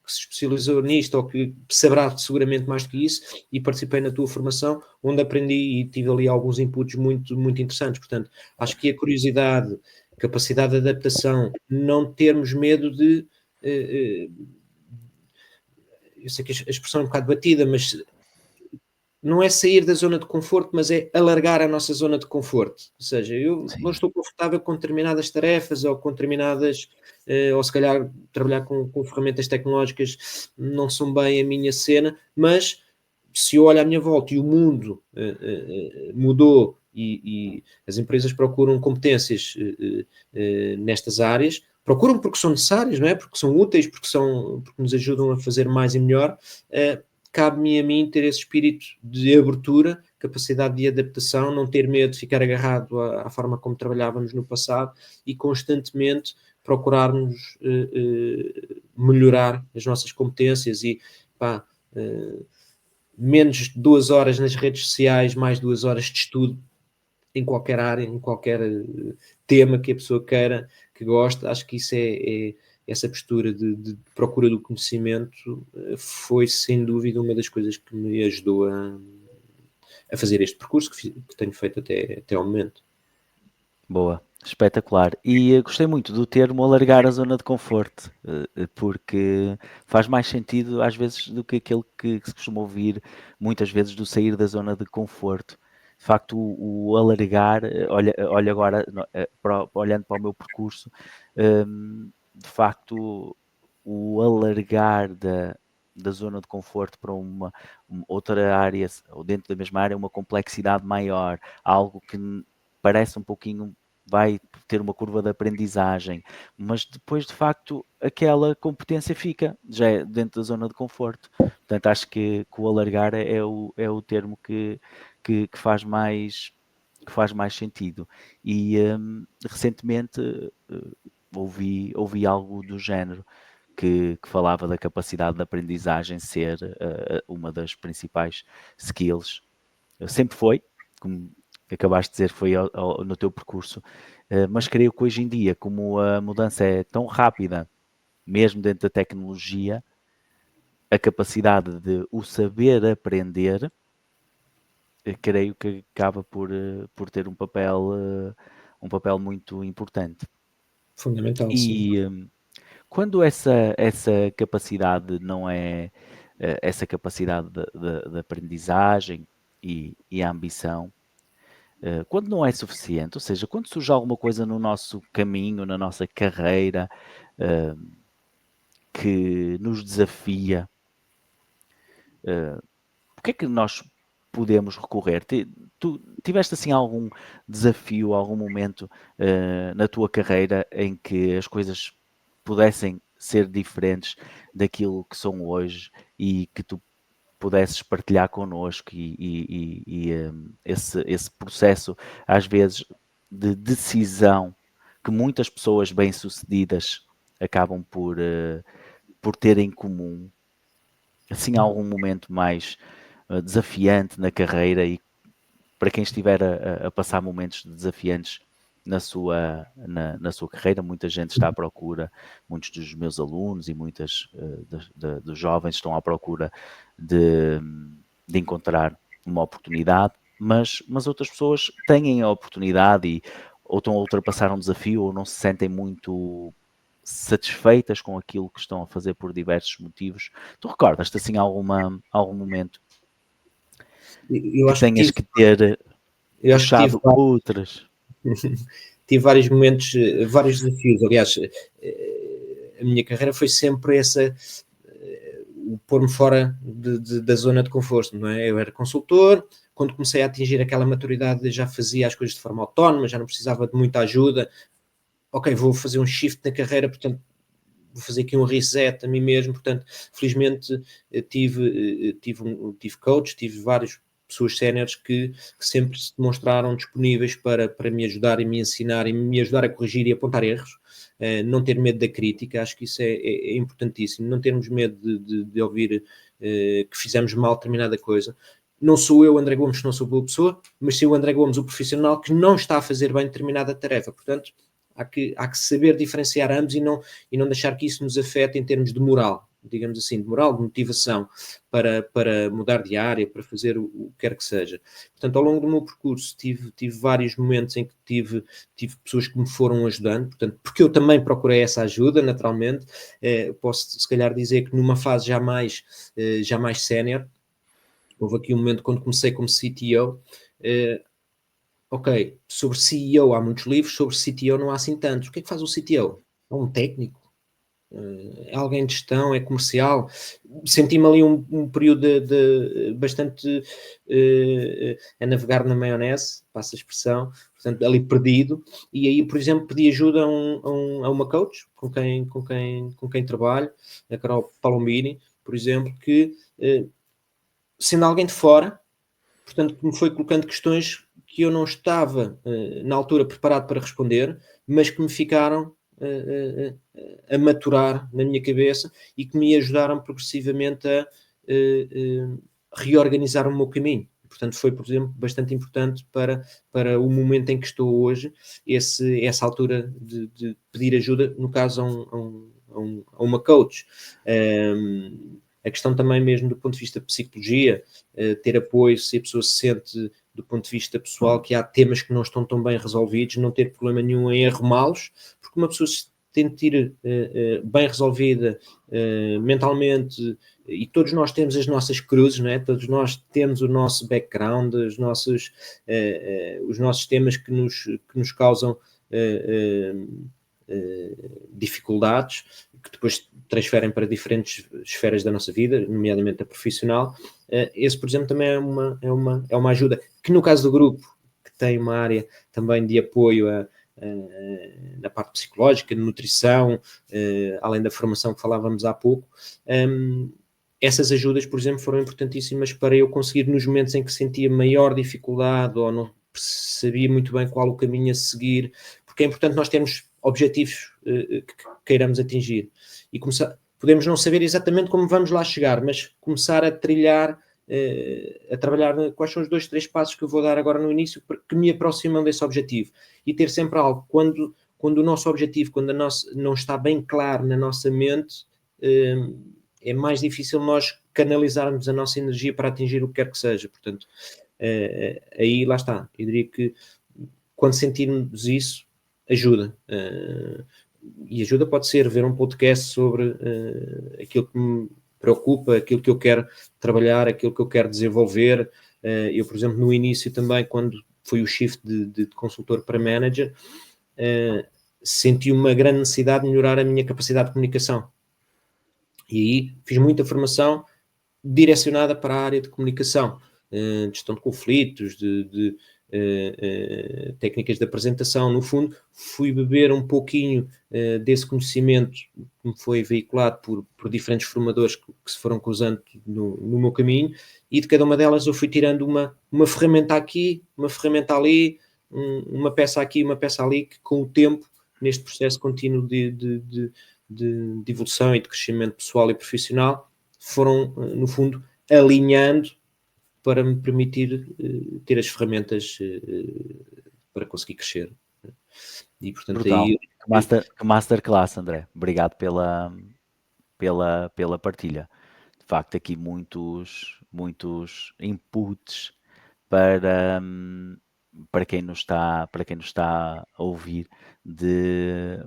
se especializou nisto ou que saberá seguramente mais do que isso, e participei na tua formação, onde aprendi e tive ali alguns inputs muito, muito interessantes. Portanto, acho que a curiosidade, capacidade de adaptação, não termos medo de... eu sei que a expressão é um bocado batida, mas não é sair da zona de conforto, mas é alargar a nossa zona de conforto. Ou seja, eu não estou confortável com determinadas tarefas ou com determinadas, ou se calhar trabalhar com ferramentas tecnológicas não são bem a minha cena, mas se eu olho à minha volta e o mundo mudou e as empresas procuram competências nestas áreas, procuram porque são necessárias, não é? Porque são úteis, porque nos ajudam a fazer mais e melhor, cabe-me a mim ter esse espírito de abertura, capacidade de adaptação, não ter medo de ficar agarrado à forma como trabalhávamos no passado e constantemente procurarmos melhorar as nossas competências e menos 2 horas nas redes sociais, mais 2 horas de estudo em qualquer área, em qualquer tema que a pessoa queira, que goste. Acho que isso essa postura de procura do conhecimento foi sem dúvida uma das coisas que me ajudou a fazer este percurso que tenho feito até ao momento. Boa, espetacular. E gostei muito do termo alargar a zona de conforto, porque faz mais sentido às vezes do que aquele que se costuma ouvir muitas vezes do sair da zona de conforto. De facto, o alargar, olha agora, olhando para o meu percurso, de facto, o alargar da zona de conforto para uma outra área, ou dentro da mesma área, uma complexidade maior, algo que parece um pouquinho, vai ter uma curva de aprendizagem, mas depois de facto aquela competência fica já é dentro da zona de conforto. Portanto, acho que o alargar é o termo que faz mais sentido. E recentemente ouvi algo do género que falava da capacidade de aprendizagem ser uma das principais skills. Sempre foi, como acabaste de dizer, foi no teu percurso, mas creio que hoje em dia, como a mudança é tão rápida, mesmo dentro da tecnologia, a capacidade de o saber aprender, creio que acaba por ter um papel muito importante. Fundamental, sim. E quando essa capacidade não é essa capacidade de aprendizagem e a ambição, quando não é suficiente, ou seja, quando surge alguma coisa no nosso caminho, na nossa carreira, que nos desafia, o que é que nós podemos recorrer? Tu tiveste assim algum desafio, algum momento na tua carreira em que as coisas pudessem ser diferentes daquilo que são hoje e que tu pudesses partilhar connosco e esse processo, às vezes, de decisão que muitas pessoas bem-sucedidas acabam por ter em comum, assim, algum momento mais desafiante na carreira e para quem estiver a passar momentos desafiantes na sua carreira, muita gente está à procura, muitos dos meus alunos e muitas dos jovens estão à procura de encontrar uma oportunidade, mas outras pessoas têm a oportunidade ou estão a ultrapassar um desafio ou não se sentem muito satisfeitas com aquilo que estão a fazer por diversos motivos. Tu recordas-te assim algum momento Eu que acho que tenhas que ter puxado tive outras? tive vários momentos, vários desafios. Aliás, a minha carreira foi sempre o pôr-me fora da zona de conforto, não é? Eu era consultor, quando comecei a atingir aquela maturidade já fazia as coisas de forma autónoma, já não precisava de muita ajuda. Ok, vou fazer um shift na carreira, portanto vou fazer aqui um reset a mim mesmo, portanto felizmente tive coach, tive várias pessoas séniores que sempre se demonstraram disponíveis para me ajudar e me ensinar e me ajudar a corrigir e apontar erros. Não ter medo da crítica, acho que isso é importantíssimo, não termos medo de ouvir que fizemos mal determinada coisa. Não sou eu, André Gomes, que não sou boa pessoa, mas sim o André Gomes, o profissional que não está a fazer bem determinada tarefa, portanto há que saber diferenciar ambos e não deixar que isso nos afete em termos de moral, digamos assim, de moral, de motivação para mudar de área, para fazer o que quer que seja. Portanto, ao longo do meu percurso tive vários momentos em que tive pessoas que me foram ajudando, portanto, porque eu também procurei essa ajuda, naturalmente. Posso se calhar dizer que numa fase já mais sénior, houve aqui um momento quando comecei como CTO, ok, sobre CEO há muitos livros, sobre CTO não há assim tantos. O que é que faz o CTO? É um técnico? É alguém de gestão? É comercial? Senti-me ali um período de bastante a navegar na maionese, passa a expressão, portanto, ali perdido, e aí, por exemplo, pedi ajuda a uma coach com quem trabalho, a Carol Palombini, por exemplo, que sendo alguém de fora, portanto, me foi colocando questões que eu não estava, na altura, preparado para responder, mas que me ficaram a maturar na minha cabeça e que me ajudaram progressivamente a reorganizar o meu caminho. Portanto, foi, por exemplo, bastante importante para o momento em que estou hoje, essa altura de pedir ajuda, no caso, a uma coach. A questão também mesmo do ponto de vista de psicologia, ter apoio, se a pessoa se sente do ponto de vista pessoal que há temas que não estão tão bem resolvidos, não ter problema nenhum em arrumá-los, porque uma pessoa se sentir bem resolvida mentalmente, e todos nós temos as nossas cruzes, não é? Todos nós temos o nosso background, os nossos temas que nos causam dificuldades, que depois transferem para diferentes esferas da nossa vida, nomeadamente a profissional. Esse, por exemplo, também é uma ajuda, que no caso do grupo, que tem uma área também de apoio na parte psicológica, de nutrição, além da formação que falávamos há pouco, essas ajudas, por exemplo, foram importantíssimas para eu conseguir, nos momentos em que sentia maior dificuldade ou não sabia muito bem qual o caminho a seguir, porque é importante nós termos objetivos que queiramos atingir e podemos não saber exatamente como vamos lá chegar, mas começar a trilhar, a trabalhar quais são os 2, 3 passos que eu vou dar agora no início que me aproximam desse objetivo, e ter sempre algo, quando o nosso objetivo, quando não está bem claro na nossa mente, é mais difícil nós canalizarmos a nossa energia para atingir o que quer que seja. Portanto, aí lá está, eu diria que quando sentirmos isso, ajuda. E ajuda pode ser ver um podcast sobre aquilo que me preocupa, aquilo que eu quero trabalhar, aquilo que eu quero desenvolver. Eu, por exemplo, no início também, quando foi o shift de consultor para manager, senti uma grande necessidade de melhorar a minha capacidade de comunicação. E aí fiz muita formação direcionada para a área de comunicação, de gestão de conflitos, de técnicas de apresentação. No fundo, fui beber um pouquinho desse conhecimento que me foi veiculado por diferentes formadores que se foram cruzando no meu caminho, e de cada uma delas eu fui tirando uma ferramenta aqui, uma ferramenta ali, uma peça aqui, uma peça ali, que com o tempo, neste processo contínuo de evolução e de crescimento pessoal e profissional, foram, no fundo, alinhando para me permitir ter as ferramentas para conseguir crescer. E, portanto, Brutal. aí... Que masterclass, André. Obrigado pela partilha. De facto, aqui muitos inputs para quem nos está a ouvir, de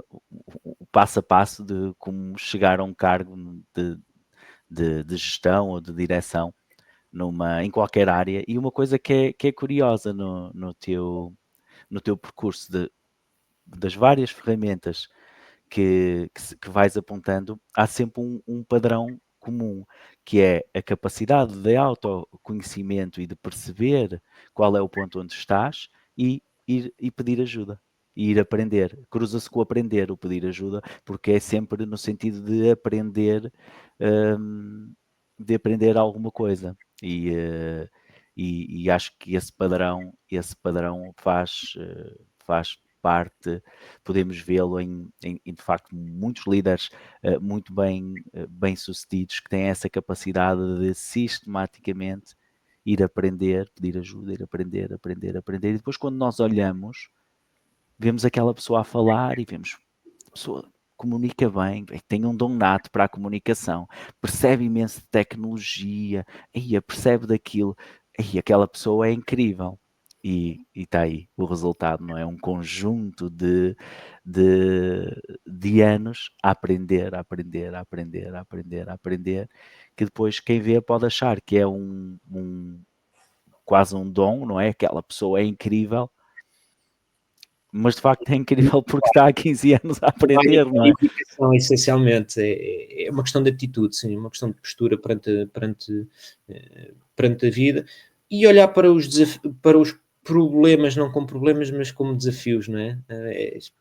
o passo a passo de como chegar a um cargo de gestão ou de direção em qualquer área. E uma coisa que é curiosa no teu percurso das várias ferramentas que vais apontando, há sempre um padrão comum, que é a capacidade de autoconhecimento e de perceber qual é o ponto onde estás e pedir ajuda. E ir aprender. Cruza-se com o aprender, o pedir ajuda, porque é sempre no sentido de aprender alguma coisa. E acho que esse padrão faz parte, podemos vê-lo em de facto muitos líderes muito bem sucedidos, que têm essa capacidade de sistematicamente ir aprender, pedir ajuda, ir aprender, e depois quando nós olhamos, vemos aquela pessoa a falar e vemos a pessoa comunica bem, tem um dom nato para a comunicação, percebe imenso de tecnologia, percebe daquilo, aquela pessoa é incrível. E está aí o resultado, não é? Um conjunto de anos a aprender, que depois quem vê pode achar que é quase um dom, não é? Aquela pessoa é incrível, mas de facto é incrível porque está há 15 anos a aprender, não é? A essencialmente, é uma questão de atitude, sim, uma questão de postura perante a vida, e olhar para os problemas, não como problemas, mas como desafios, não é?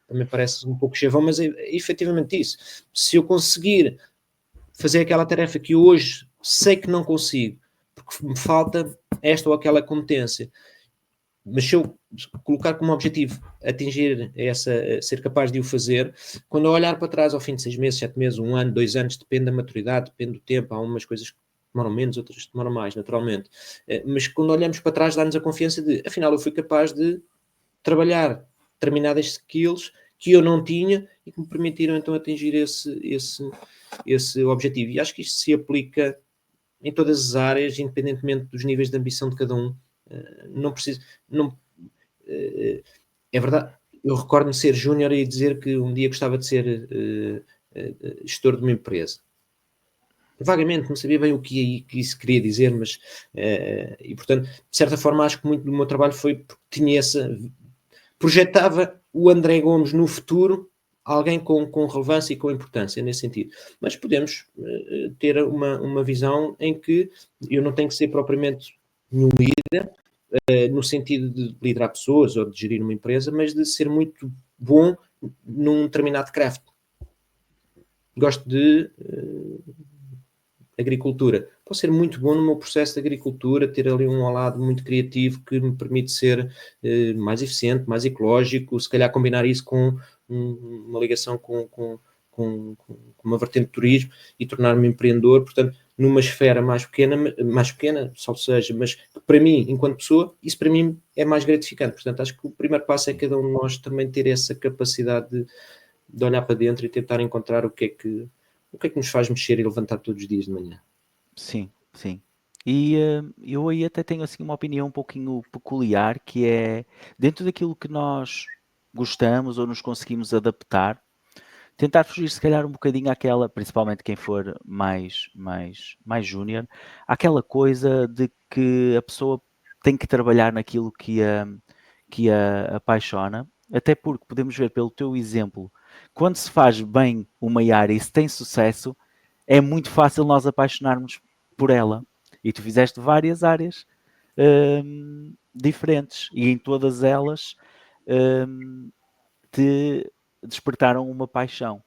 Também parece um pouco chavão, mas é efetivamente isso. Se eu conseguir fazer aquela tarefa que hoje sei que não consigo, porque me falta esta ou aquela competência. Mas se eu colocar como objetivo atingir ser capaz de o fazer, quando eu olhar para trás ao fim de 6 meses, 7 meses, 1 ano, 2 anos, depende da maturidade, depende do tempo, há umas coisas que demoram menos, outras que demoram mais, naturalmente. Mas quando olhamos para trás, dá-nos a confiança de, afinal, eu fui capaz de trabalhar determinadas skills que eu não tinha e que me permitiram então atingir esse objetivo. E acho que isto se aplica em todas as áreas, independentemente dos níveis de ambição de cada um. Não preciso. Não, é verdade. Eu recordo-me ser júnior e dizer que um dia gostava de ser gestor de uma empresa. Vagamente, não sabia bem o que isso queria dizer, mas e portanto, de certa forma, acho que muito do meu trabalho foi porque tinha projetava o André Gomes no futuro, alguém com relevância e com importância nesse sentido. Mas podemos ter uma visão em que eu não tenho que ser propriamente nenhum líder, no sentido de liderar pessoas ou de gerir uma empresa, mas de ser muito bom num determinado craft. Gosto de agricultura. Posso ser muito bom no meu processo de agricultura, ter ali um lado muito criativo que me permite ser mais eficiente, mais ecológico, se calhar combinar isso com uma ligação com uma vertente de turismo e tornar-me empreendedor, portanto, numa esfera mais pequena, só seja, mas para mim, enquanto pessoa, isso para mim é mais gratificante. Portanto, acho que o primeiro passo é cada um de nós também ter essa capacidade de olhar para dentro e tentar encontrar o que é que nos faz mexer e levantar todos os dias de manhã. Sim, sim. E eu aí até tenho assim uma opinião um pouquinho peculiar, que é dentro daquilo que nós gostamos ou nos conseguimos adaptar, tentar fugir se calhar um bocadinho àquela, principalmente quem for mais júnior, àquela coisa de que a pessoa tem que trabalhar naquilo que a apaixona, até porque podemos ver pelo teu exemplo, quando se faz bem uma área e se tem sucesso, é muito fácil nós apaixonarmos por ela. E tu fizeste várias áreas diferentes e em todas elas te despertaram uma paixão.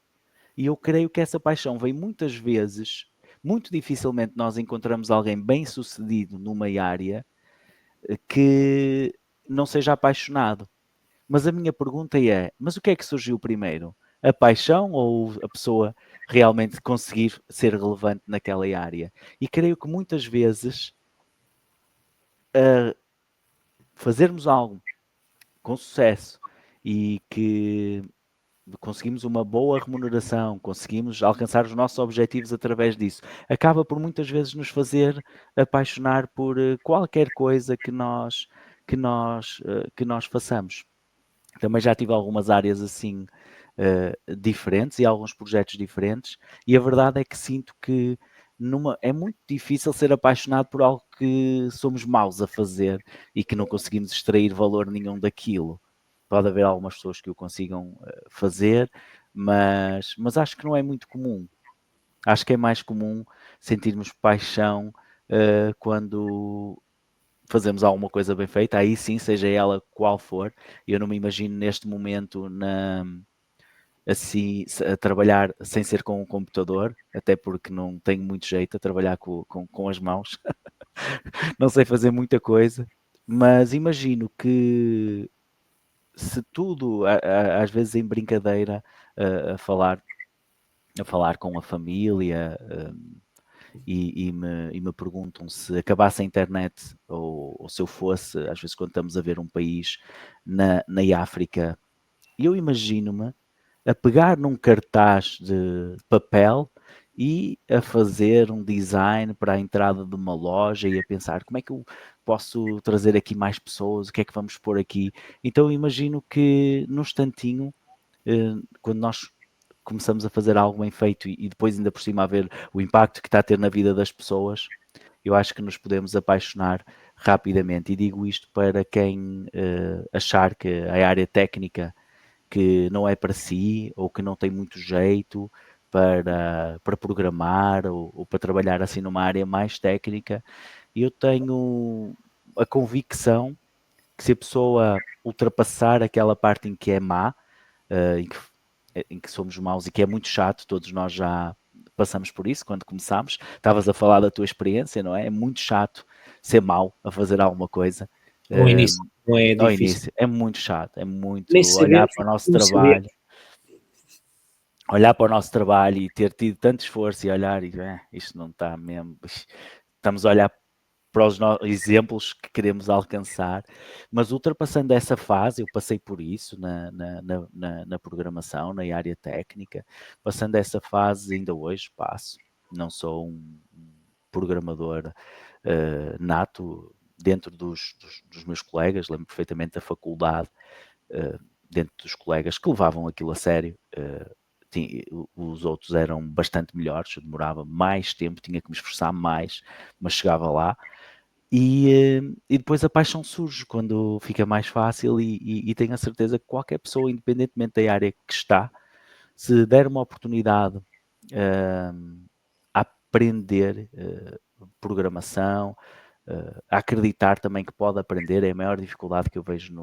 E eu creio que essa paixão vem muitas vezes, muito dificilmente nós encontramos alguém bem sucedido numa área que não seja apaixonado. Mas a minha pergunta é, mas o que é que surgiu primeiro? A paixão ou a pessoa realmente conseguir ser relevante naquela área? E creio que muitas vezes fazermos algo com sucesso e que conseguimos uma boa remuneração, conseguimos alcançar os nossos objetivos através disso, acaba por muitas vezes nos fazer apaixonar por qualquer coisa que nós façamos. Também já tive algumas áreas assim diferentes e alguns projetos diferentes, e a verdade é que sinto que é muito difícil ser apaixonado por algo que somos maus a fazer e que não conseguimos extrair valor nenhum daquilo. Pode haver algumas pessoas que o consigam fazer, mas acho que não é muito comum. Acho que é mais comum sentirmos paixão quando fazemos alguma coisa bem feita, aí sim, seja ela qual for. Eu não me imagino neste momento assim, a trabalhar sem ser com um computador, até porque não tenho muito jeito a trabalhar com as mãos. Não sei fazer muita coisa, mas imagino que se tudo, às vezes em brincadeira, a falar com a família, e me perguntam se acabasse a internet ou se eu fosse, às vezes quando estamos a ver um país na África, eu imagino-me a pegar num cartaz de papel e a fazer um design para a entrada de uma loja e a pensar como é que eu posso trazer aqui mais pessoas, o que é que vamos pôr aqui. Então eu imagino que num instantinho, quando nós começamos a fazer algo bem feito e depois ainda por cima a ver o impacto que está a ter na vida das pessoas, eu acho que nos podemos apaixonar rapidamente. E digo isto para quem achar que a área técnica que não é para si ou que não tem muito jeito para programar ou para trabalhar assim numa área mais técnica, eu tenho a convicção que se a pessoa ultrapassar aquela parte em que é má, em que somos maus e que é muito chato, todos nós já passamos por isso quando começámos. Estavas a falar da tua experiência, não é? É muito chato ser mau a fazer alguma coisa. No início, não é Ao difícil. início, é muito chato, é muito Nem olhar sabemos para o nosso como trabalho, saber. olhar para o nosso trabalho e ter tido tanto esforço e olhar e isto não está mesmo. Estamos a olhar para os exemplos que queremos alcançar, mas ultrapassando essa fase, eu passei por isso na programação, na área técnica, passando essa fase, ainda hoje passo. Não sou um programador nato dentro dos meus colegas, lembro perfeitamente da faculdade, dentro dos colegas que levavam aquilo a sério. Os outros eram bastante melhores, eu demorava mais tempo, tinha que me esforçar mais, mas chegava lá. E depois a paixão surge quando fica mais fácil e tenho a certeza que qualquer pessoa, independentemente da área que está, se der uma oportunidade a aprender programação, a acreditar também que pode aprender, é a maior dificuldade que eu vejo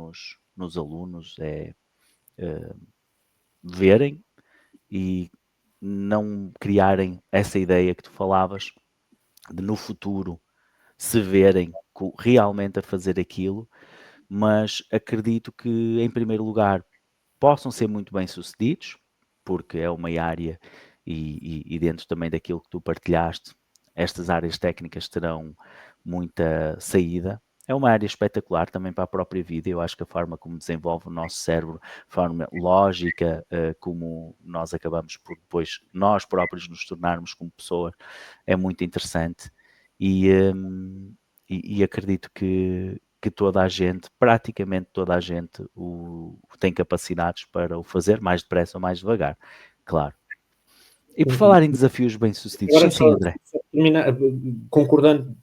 nos alunos, é verem e não criarem essa ideia que tu falavas de no futuro se verem realmente a fazer aquilo, mas acredito que, em primeiro lugar, possam ser muito bem-sucedidos, porque é uma área e dentro também daquilo que tu partilhaste, estas áreas técnicas terão muita saída. É uma área espetacular também para a própria vida. Eu acho que a forma como desenvolve o nosso cérebro, a forma lógica como nós acabamos por depois nós próprios nos tornarmos como pessoas, é muito interessante. E acredito que toda a gente, praticamente toda a gente, tem capacidades para o fazer mais depressa ou mais devagar, claro. E por falar em desafios bem-sucedidos, sim, Agora, sim, só André. terminar, concordando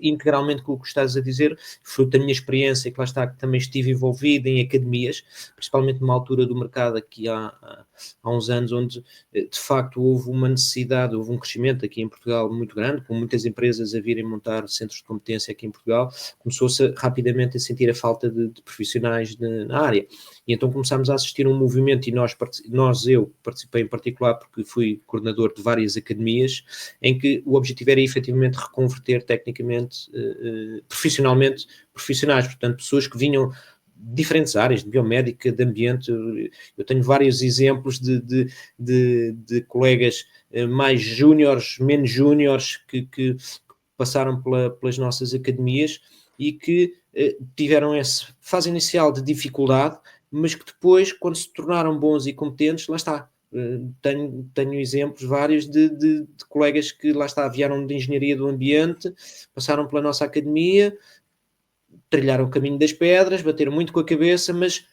integralmente com o que estás a dizer, fruto da minha experiência, que lá está, que também estive envolvido em academias, principalmente numa altura do mercado aqui há uns anos, onde de facto houve uma necessidade, houve um crescimento aqui em Portugal muito grande, com muitas empresas a virem montar centros de competência aqui em Portugal, começou-se rapidamente a sentir a falta de profissionais na área. E então começámos a assistir a um movimento e eu participei em particular porque fui coordenador de várias academias, em que o objetivo era efetivamente reconverter tecnicamente, profissionalmente, profissionais, portanto pessoas que vinham de diferentes áreas, de biomédica, de ambiente. Eu tenho vários exemplos de colegas mais júniores, menos júniores, que passaram pelas nossas academias e que tiveram essa fase inicial de dificuldade, mas que depois, quando se tornaram bons e competentes, lá está. Tenho exemplos vários de colegas que lá está, vieram de engenharia do ambiente, passaram pela nossa academia, trilharam o caminho das pedras, bateram muito com a cabeça, mas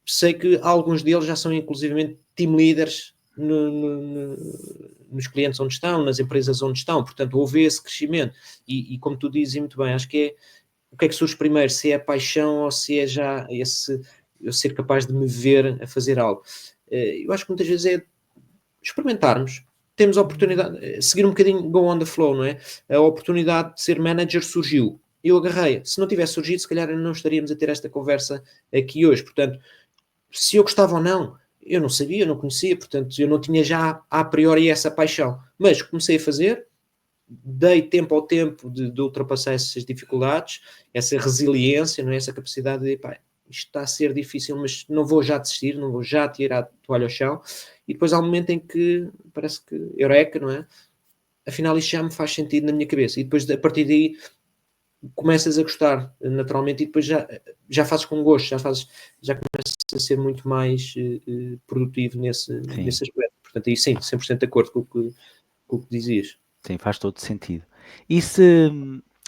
sei que alguns deles já são inclusivamente team leaders nos clientes onde estão, nas empresas onde estão, portanto houve esse crescimento e como tu dizes muito bem, acho que é o que é que surge primeiro, se é a paixão ou se é já eu ser capaz de me ver a fazer algo. Eu acho que muitas vezes é experimentarmos, temos a oportunidade, seguir um bocadinho go on the flow, não é? A oportunidade de ser manager surgiu, eu agarrei, se não tivesse surgido, se calhar não estaríamos a ter esta conversa aqui hoje, portanto, se eu gostava ou não, eu não sabia, eu não conhecia, portanto, eu não tinha já a priori essa paixão, mas comecei a fazer, dei tempo ao tempo de ultrapassar essas dificuldades, essa resiliência, não é? Essa capacidade de, pá, isto está a ser difícil, mas não vou já desistir, não vou já tirar a toalha ao chão, e depois há um momento em que parece que, eureka, não é? Afinal isto já me faz sentido na minha cabeça, e depois a partir daí começas a gostar naturalmente, e depois já fazes com gosto, já começas a ser muito mais produtivo nesse aspecto. Portanto, aí sim, 100% de acordo com o que dizias. Sim, faz todo sentido. E se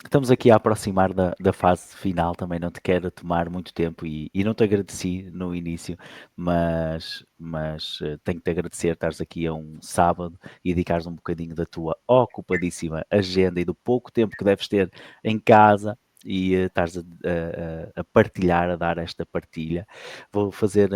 estamos aqui a aproximar da fase final, também não te quero tomar muito tempo e não te agradeci no início, mas tenho-te agradecer estares aqui a um sábado e dedicares um bocadinho da tua ocupadíssima agenda e do pouco tempo que deves ter em casa e estares a partilhar, a dar esta partilha. Vou fazer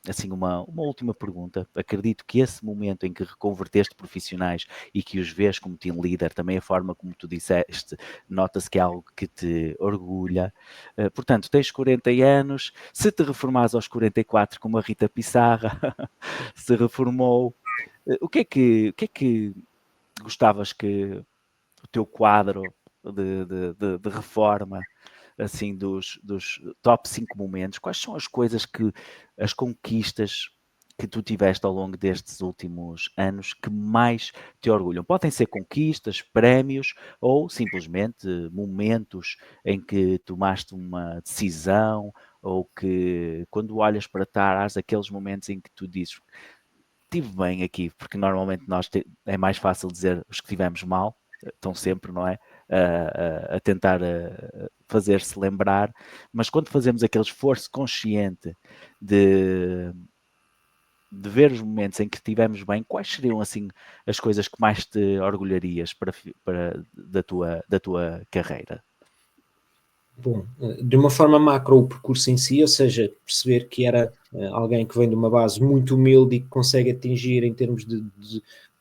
assim uma última pergunta. Acredito que esse momento em que reconverteste profissionais e que os vês como team leader, também a forma como tu disseste, nota-se que é algo que te orgulha. Portanto, tens 40 anos, se te reformares aos 44 como a Rita Pissarra se reformou, o que é que gostavas que o teu quadro de reforma, assim, dos top 5 momentos, quais são as coisas as conquistas que tu tiveste ao longo destes últimos anos que mais te orgulham? Podem ser conquistas, prémios ou simplesmente momentos em que tomaste uma decisão ou que quando olhas para trás, aqueles momentos em que tu dizes estive bem aqui, porque normalmente é mais fácil dizer os que tivemos mal, estão sempre, não é? A tentar fazer-se lembrar, mas quando fazemos aquele esforço consciente de, de ver os momentos em que estivemos bem, quais seriam assim as coisas que mais te orgulharias da tua carreira? Bom, de uma forma macro, o percurso em si, ou seja, perceber que era alguém que vem de uma base muito humilde e que consegue atingir em termos de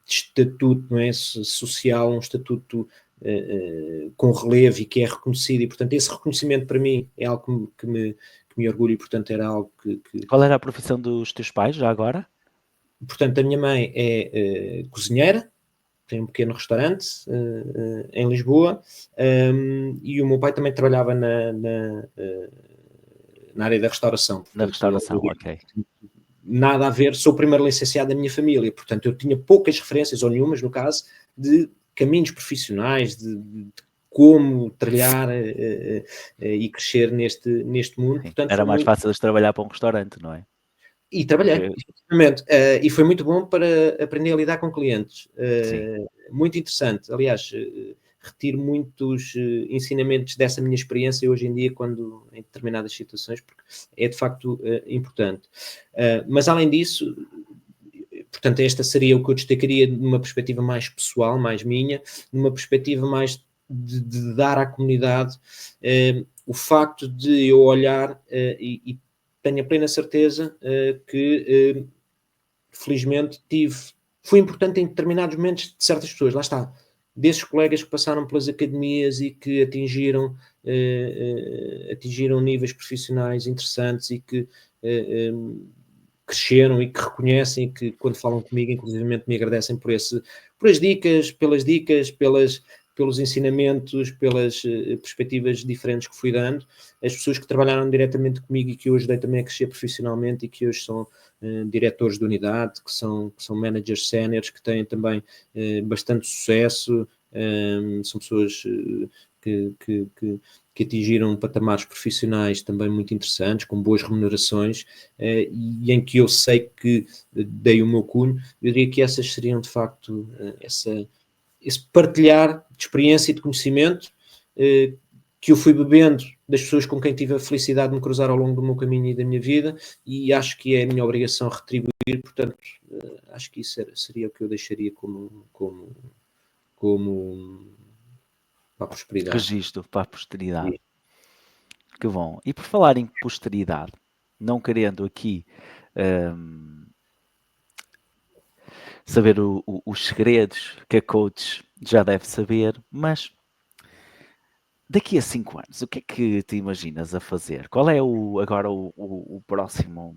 estatuto, não é, social, um estatuto com relevo e que é reconhecido, e portanto esse reconhecimento para mim é algo que me orgulha, e portanto era algo que... Qual era a profissão dos teus pais, já agora? Portanto, a minha mãe é cozinheira, tem um pequeno restaurante em Lisboa, e o meu pai também trabalhava na área da restauração. Na Portanto, restauração, ok. nada a ver, sou o primeiro licenciado da minha família, portanto eu tinha poucas referências, ou nenhumas no caso, de caminhos profissionais, de como trilhar e crescer neste mundo. Portanto, Era foi mais muito... fácil de trabalhar para um restaurante, não é? E trabalhei, efetivamente, e foi muito bom para aprender a lidar com clientes. Muito interessante. Aliás, retiro muitos ensinamentos dessa minha experiência hoje em dia, quando em determinadas situações, porque é de facto importante. Mas além disso, portanto, esta seria o que eu destacaria numa perspectiva mais pessoal, mais minha, numa perspectiva mais de dar à comunidade o facto de eu olhar e tenho a plena certeza que, felizmente, fui importante em determinados momentos de certas pessoas, lá está, desses colegas que passaram pelas academias e que atingiram níveis profissionais interessantes e que cresceram e que reconhecem e que, quando falam comigo, inclusivamente me agradecem pelas dicas, pelos ensinamentos, pelas perspectivas diferentes que fui dando, as pessoas que trabalharam diretamente comigo e que eu ajudei também a crescer profissionalmente e que hoje são diretores de unidade, que são managers séniores, que têm também bastante sucesso, são pessoas que atingiram patamares profissionais também muito interessantes, com boas remunerações, e em que eu sei que dei o meu cunho. Eu diria que essas seriam, de facto, esse partilhar de experiência e de conhecimento que eu fui bebendo das pessoas com quem tive a felicidade de me cruzar ao longo do meu caminho e da minha vida, e acho que é a minha obrigação retribuir, portanto, acho que isso seria o que eu deixaria como para a prosperidade. Registro para a posteridade. Que bom. E por falar em posteridade, não querendo aqui saber os segredos que a coach já deve saber, mas daqui a 5 anos, o que é que te imaginas a fazer? Qual é agora o próximo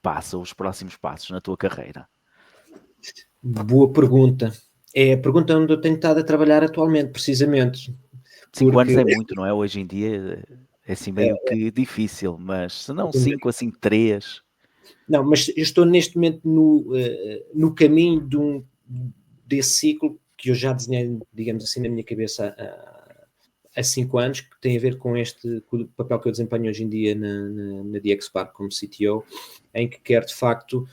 passo, ou os próximos passos na tua carreira? Boa pergunta. É a pergunta onde eu tenho estado a trabalhar atualmente, precisamente. 5 anos é muito, não é? Hoje em dia é assim meio que difícil, mas se não 5, assim 3. Não, mas eu estou neste momento no caminho desse ciclo que eu já desenhei, digamos assim, na minha cabeça há 5 anos, que tem a ver com o papel que eu desempenho hoje em dia na DXPark como CTO, em que quero, de facto,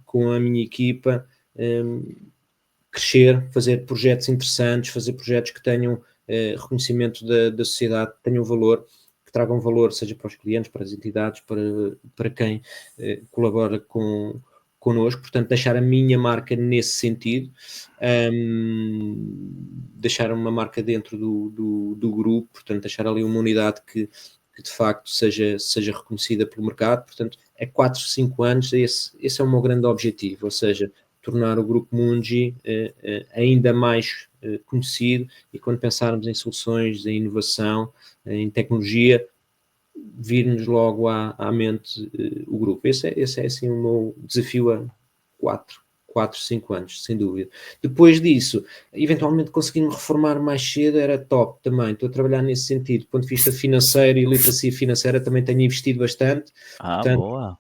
com a minha equipa, crescer, fazer projetos interessantes, fazer projetos que tenham reconhecimento da sociedade, que tenham valor, que tragam valor, seja para os clientes, para as entidades, para quem colabora connosco, portanto, deixar a minha marca nesse sentido, deixar uma marca dentro do grupo, portanto, deixar ali uma unidade que de facto seja reconhecida pelo mercado, portanto, a 4, 5 anos, esse é o meu grande objetivo, ou seja, tornar o Grupo Mungi ainda mais conhecido, e quando pensarmos em soluções, em inovação, em tecnologia, vir-nos logo à mente o grupo. Esse é assim o meu desafio a 4, 5 anos, sem dúvida. Depois disso, eventualmente conseguir-me reformar mais cedo era top também. Estou a trabalhar nesse sentido. Do ponto de vista financeiro e literacia financeira também tenho investido bastante. Portanto, Boa.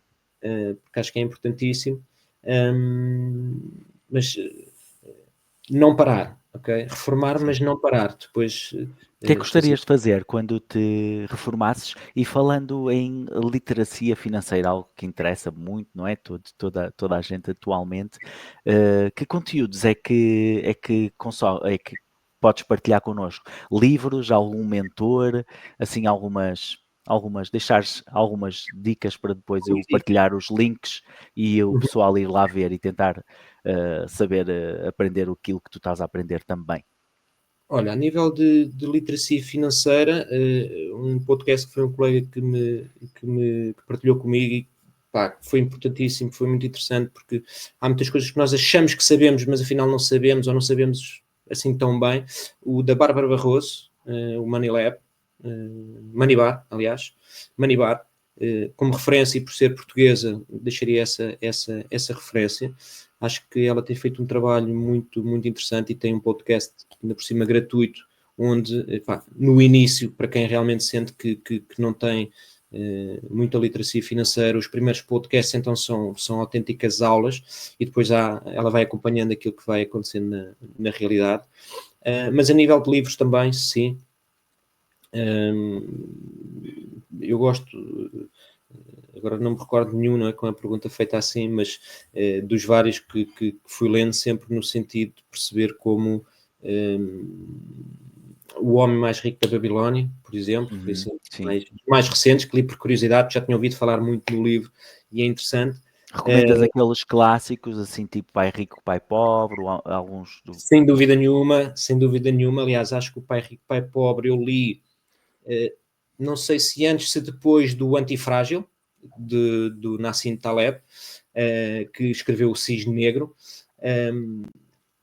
porque acho que é importantíssimo. Mas não parar, ok? Reformar, mas não parar. Depois... O que é que gostarias de fazer quando te reformasses? E falando em literacia financeira, algo que interessa muito, não é? Toda a gente atualmente, que conteúdos é que podes partilhar connosco? Livros, algum mentor, assim, deixares algumas dicas para depois eu partilhar os links e o pessoal ir lá ver e tentar saber aprender aquilo que tu estás a aprender também. Olha, a nível de literacia financeira, um podcast que foi um colega que partilhou comigo e pá, foi importantíssimo, foi muito interessante, porque há muitas coisas que nós achamos que sabemos, mas afinal não sabemos ou não sabemos assim tão bem. O da Bárbara Barroso, o Money Lab, Money Bar, aliás, Money Bar, como referência e por ser portuguesa, deixaria essa referência. Acho que ela tem feito um trabalho muito, muito interessante e tem um podcast, ainda por cima, gratuito, onde, pá, no início, para quem realmente sente que não tem muita literacia financeira, os primeiros podcasts então são autênticas aulas e depois ela vai acompanhando aquilo que vai acontecendo na realidade. Mas a nível de livros também, sim. Eu gosto... Agora não me recordo nenhum, não é, com a pergunta feita assim, mas dos vários que fui lendo, sempre no sentido de perceber como O Homem Mais Rico da Babilónia, por exemplo, foi assim, mais recentes, que li por curiosidade, já tinha ouvido falar muito do livro e é interessante. Recomendas aqueles clássicos, assim, tipo Pai Rico, Pai Pobre, ou alguns... Sem dúvida nenhuma. Aliás, acho que o Pai Rico, Pai Pobre eu li, não sei se antes, se depois do Antifrágil, do Nassim Taleb, que escreveu o Cisne Negro.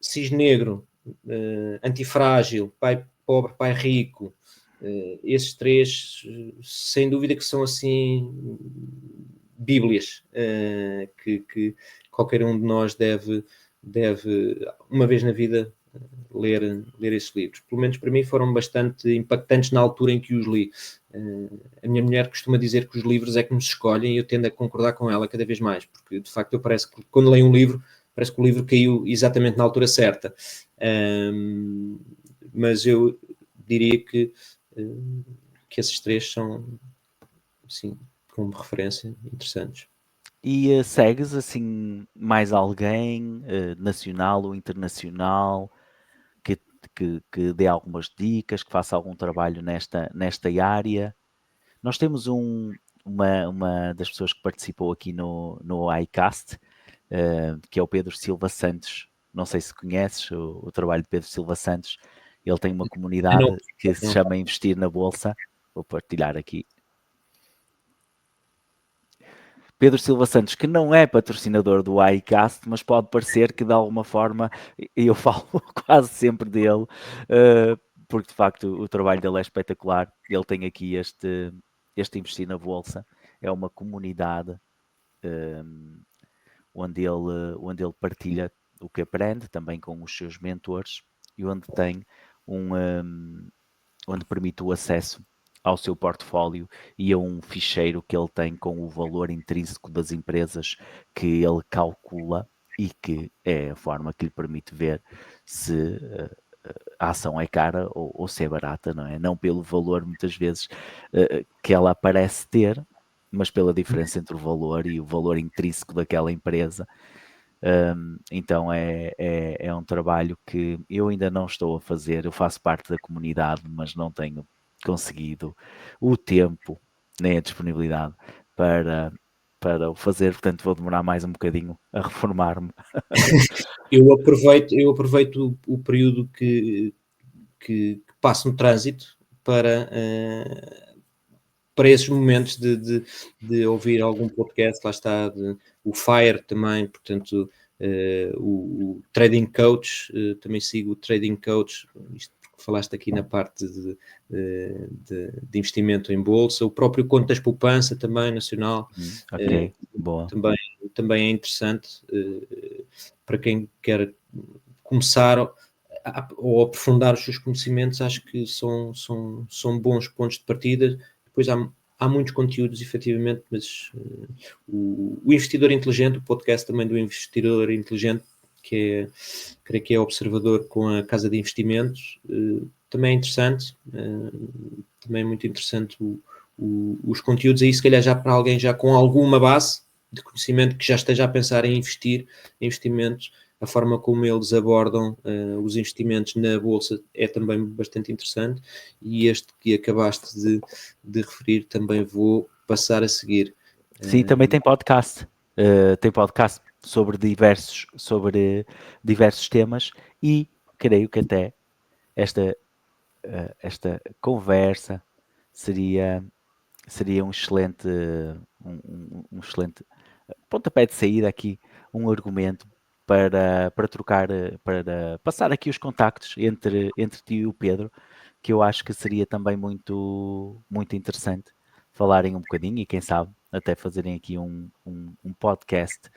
Cisne Negro, Antifrágil, Pai Pobre, Pai Rico, esses três, sem dúvida que são assim bíblias, que qualquer um de nós deve uma vez na vida ler esses livros. Pelo menos para mim foram bastante impactantes na altura em que os li. A minha mulher costuma dizer que os livros é que nos escolhem e eu tendo a concordar com ela cada vez mais, porque de facto eu parece que quando leio um livro, parece que o livro caiu exatamente na altura certa. Mas eu diria que esses três são, assim, como referência, interessantes. E segues, assim, mais alguém, nacional ou internacional, que dê algumas dicas, que faça algum trabalho nesta área? Nós temos uma das pessoas que participou aqui no iCast, que é o Pedro Silva Santos. Não sei se conheces o trabalho de Pedro Silva Santos. Ele tem uma comunidade que se chama Investir na Bolsa. Vou partilhar aqui. Pedro Silva Santos, que não é patrocinador do iCast, mas pode parecer que de alguma forma, eu falo quase sempre dele, porque de facto o trabalho dele é espetacular. Ele tem aqui este Investir na Bolsa, é uma comunidade onde ele partilha o que aprende, também com os seus mentores, e onde tem onde permite o acesso ao seu portfólio e a um ficheiro que ele tem com o valor intrínseco das empresas que ele calcula e que é a forma que lhe permite ver se a ação é cara ou se é barata, não é? Não pelo valor, muitas vezes, que ela parece ter, mas pela diferença entre o valor e o valor intrínseco daquela empresa. Então é um trabalho que eu ainda não estou a fazer. Eu faço parte da comunidade, mas não tenho conseguido o tempo nem a disponibilidade para o fazer, portanto vou demorar mais um bocadinho a reformar-me. Eu aproveito o período que passo no trânsito para esses momentos de ouvir algum podcast, lá está, o FIRE também, portanto, o Trading Coach, também sigo o Trading Coach, isto porque falaste aqui na parte de investimento em bolsa, o próprio Contas Poupança também, nacional, Ok, boa. também é interessante. para quem quer começar ou aprofundar os seus conhecimentos, acho que são bons pontos de partida. Depois há muitos conteúdos, efetivamente, mas o Investidor Inteligente, o podcast também do Investidor Inteligente, creio que é observador com a Casa de Investimentos, também é interessante, também é muito interessante os conteúdos aí, se calhar já para alguém já com alguma base de conhecimento, que já esteja a pensar em investir em investimentos. A forma como eles abordam os investimentos na Bolsa é também bastante interessante, e este que acabaste de referir também vou passar a seguir. Sim, também tem podcast. Tem podcast sobre diversos temas, e creio que até esta conversa seria um excelente pontapé de saída aqui, um argumento para trocar, para passar aqui os contactos entre ti e o Pedro, que eu acho que seria também muito interessante falarem um bocadinho, e quem sabe até fazerem aqui um podcast,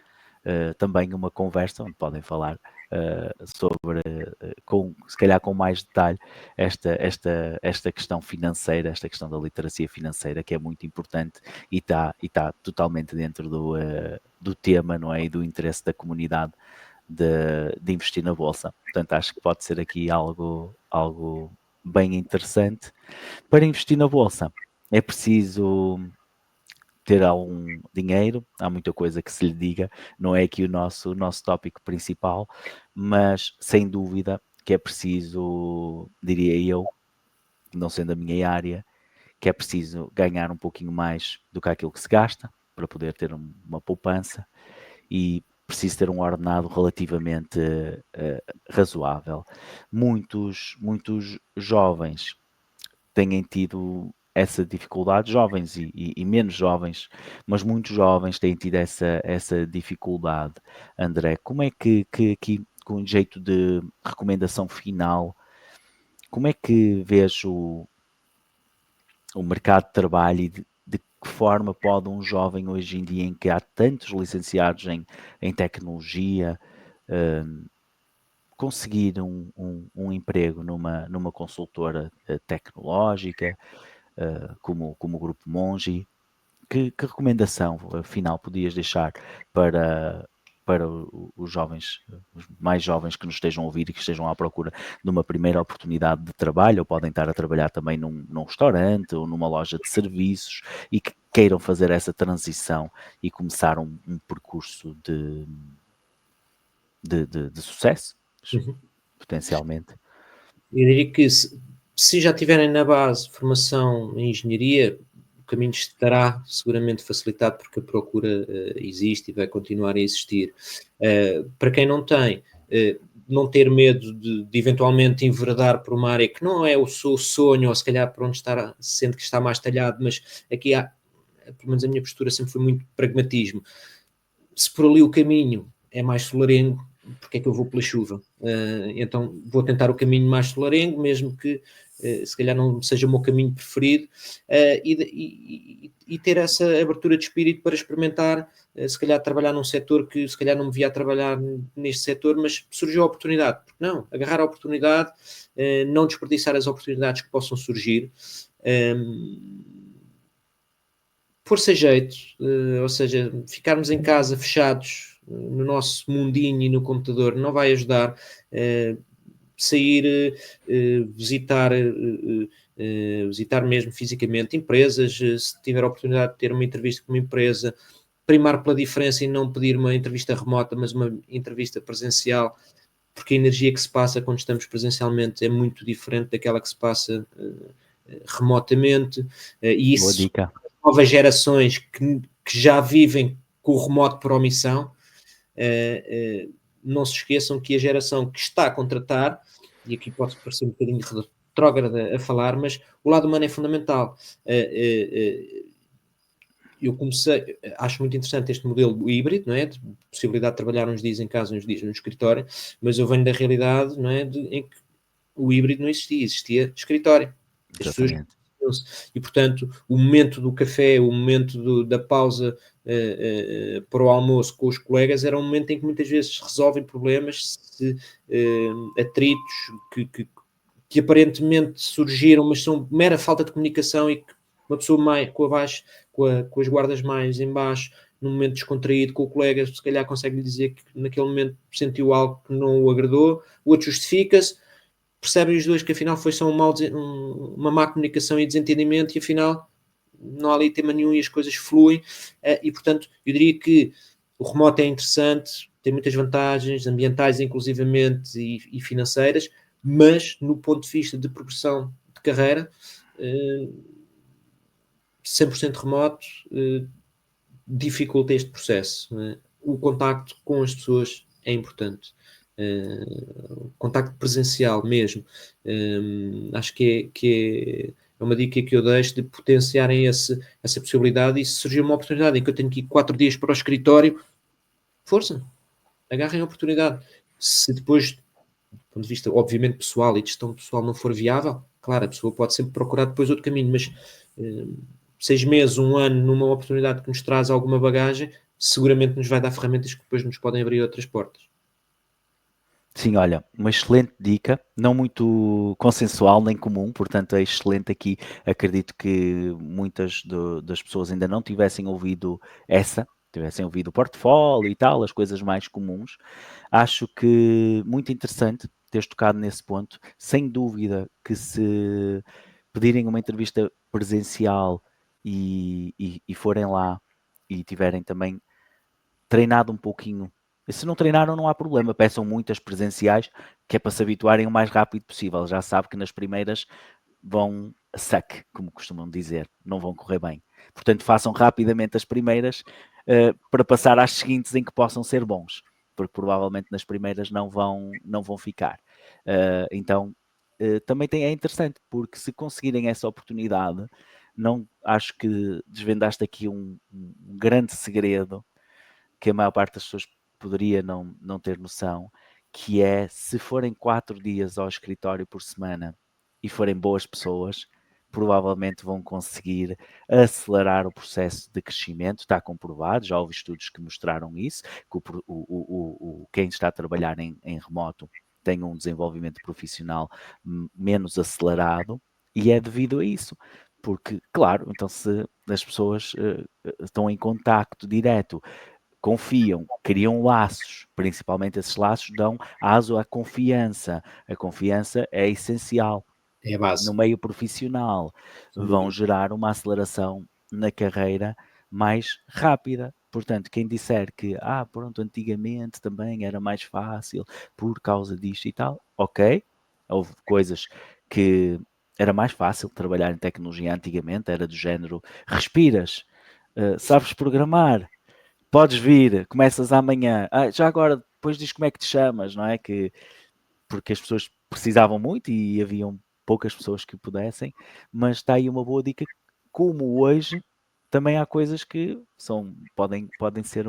também uma conversa onde podem falar sobre, se calhar com mais detalhe, esta questão financeira, esta questão da literacia financeira, que é muito importante e está totalmente dentro do tema, não é? E do interesse da comunidade de investir na Bolsa. Portanto, acho que pode ser aqui algo bem interessante. Para investir na Bolsa é preciso ter algum dinheiro, há muita coisa que se lhe diga, não é aqui o nosso tópico principal, mas sem dúvida que é preciso, diria eu, não sendo a minha área, que é preciso ganhar um pouquinho mais do que aquilo que se gasta, para poder ter uma poupança, e preciso ter um ordenado relativamente razoável. Muitos jovens têm tido essa dificuldade, jovens e menos jovens, mas muitos jovens têm tido essa dificuldade. André, como é que aqui, com um jeito de recomendação final, como é que vês o mercado de trabalho, e de que forma pode um jovem hoje em dia, em que há tantos licenciados em tecnologia, conseguir um emprego numa consultora tecnológica, como o Grupo Mongi? Que recomendação final podias deixar para os jovens, os mais jovens que nos estejam a ouvir e que estejam à procura de uma primeira oportunidade de trabalho, ou podem estar a trabalhar também num restaurante ou numa loja de serviços, e que queiram fazer essa transição e começar um percurso de sucesso, potencialmente? Eu diria que se já tiverem na base formação em engenharia, o caminho estará seguramente facilitado, porque a procura existe e vai continuar a existir. Para quem não tem, não ter medo de eventualmente enveredar por uma área que não é o seu sonho, ou se calhar por onde está, sente que está mais talhado, mas aqui há, pelo menos a minha postura sempre foi muito pragmatismo. Se por ali o caminho é mais solarengo, porque é que eu vou pela chuva? Então vou tentar o caminho mais solarengo, mesmo que se calhar não seja o meu caminho preferido, e ter essa abertura de espírito para experimentar, se calhar trabalhar num setor que se calhar não me via a trabalhar neste setor, mas surgiu a oportunidade. Porque não? Agarrar a oportunidade, não desperdiçar as oportunidades que possam surgir, pôr-se a jeito, ou seja, ficarmos em casa fechados no nosso mundinho e no computador não vai ajudar. Sair, visitar mesmo fisicamente empresas, se tiver a oportunidade de ter uma entrevista com uma empresa, primar pela diferença e não pedir uma entrevista remota, mas uma entrevista presencial, porque a energia que se passa quando estamos presencialmente é muito diferente daquela que se passa remotamente, e Boa isso, dica. novas gerações que já vivem com o remoto por omissão, não se esqueçam que a geração que está a contratar, e aqui pode parecer um bocadinho retrógrada a falar, mas o lado humano é fundamental. Eu acho muito interessante este modelo híbrido, não é? De possibilidade de trabalhar uns dias em casa, uns dias no escritório, mas eu venho da realidade, não é? Em que o híbrido não existia escritório. As pessoas Exatamente. E, portanto, o momento do café, o momento da pausa para o almoço com os colegas era um momento em que muitas vezes se resolvem problemas, atritos que aparentemente surgiram, mas são mera falta de comunicação e que uma pessoa mais, com as guardas mais em baixo, num momento descontraído com o colega, se calhar consegue-lhe dizer que naquele momento sentiu algo que não o agradou, o outro justifica-se, percebem os dois que afinal foi só uma má comunicação e desentendimento e afinal não há ali tema nenhum e as coisas fluem, e portanto eu diria que o remoto é interessante, tem muitas vantagens ambientais inclusivamente e financeiras, mas no ponto de vista de progressão de carreira, 100% remoto dificulta este processo. O contacto com as pessoas é importante. Contacto presencial mesmo. Acho que é uma dica que eu deixo de potenciarem essa possibilidade, e se surgir uma oportunidade em que eu tenho que ir 4 dias para o escritório, força, agarrem a oportunidade. Se depois, do ponto de vista obviamente pessoal e de gestão pessoal, não for viável, claro, a pessoa pode sempre procurar depois outro caminho, mas 6 meses, 1 ano, numa oportunidade que nos traz alguma bagagem, seguramente nos vai dar ferramentas que depois nos podem abrir outras portas. Sim, olha, uma excelente dica, não muito consensual nem comum, portanto é excelente aqui. Acredito que muitas das pessoas ainda não tivessem ouvido tivessem ouvido o portfólio e tal, as coisas mais comuns. Acho que muito interessante teres tocado nesse ponto. Sem dúvida que se pedirem uma entrevista presencial e forem lá e tiverem também treinado um pouquinho. E se não treinaram, não há problema. Peçam muitas presenciais, que é para se habituarem o mais rápido possível. Já sabe que nas primeiras vão suck, como costumam dizer, não vão correr bem. Portanto, façam rapidamente as primeiras para passar às seguintes em que possam ser bons, porque provavelmente nas primeiras não vão ficar. Então, também é interessante, porque se conseguirem essa oportunidade, não acho que desvendaste aqui um grande segredo que a maior parte das pessoas poderia não ter noção, que é, se forem 4 dias ao escritório por semana e forem boas pessoas, provavelmente vão conseguir acelerar o processo de crescimento. Está comprovado, já houve estudos que mostraram isso, que quem está a trabalhar em remoto tem um desenvolvimento profissional menos acelerado, e é devido a isso. Porque, claro, então se as pessoas estão em contacto direto, confiam, criam laços, principalmente esses laços dão aso à confiança. A confiança é essencial É a base. no meio profissional. Vão gerar uma aceleração na carreira mais rápida. Portanto, quem disser que, pronto, antigamente também era mais fácil por causa disto e tal, ok, houve coisas que era mais fácil trabalhar em tecnologia antigamente, era do género, respiras, sabes programar, podes vir, começas amanhã. Já agora, depois diz como é que te chamas, não é? Porque as pessoas precisavam muito e haviam poucas pessoas que pudessem, mas está aí uma boa dica. Como hoje, também há coisas que podem ser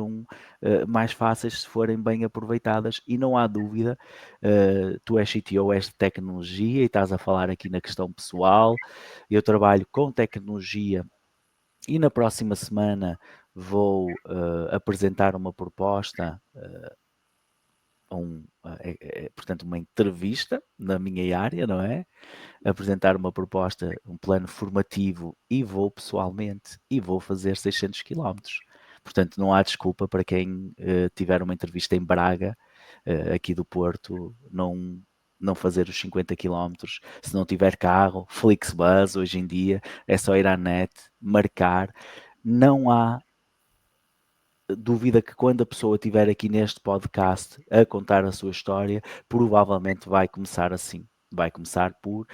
mais fáceis se forem bem aproveitadas, e não há dúvida, tu és CTO, és de tecnologia e estás a falar aqui na questão pessoal. Eu trabalho com tecnologia e na próxima semana vou apresentar uma proposta, portanto, uma entrevista na minha área, não é? Apresentar uma proposta, um plano formativo, e vou pessoalmente e vou fazer 600 quilómetros. Portanto, não há desculpa para quem tiver uma entrevista em Braga, aqui do Porto, não fazer os 50 quilómetros. Se não tiver carro, Flixbus hoje em dia, é só ir à net, marcar. Não há dúvida que quando a pessoa estiver aqui neste podcast a contar a sua história, provavelmente vai começar assim. Vai começar por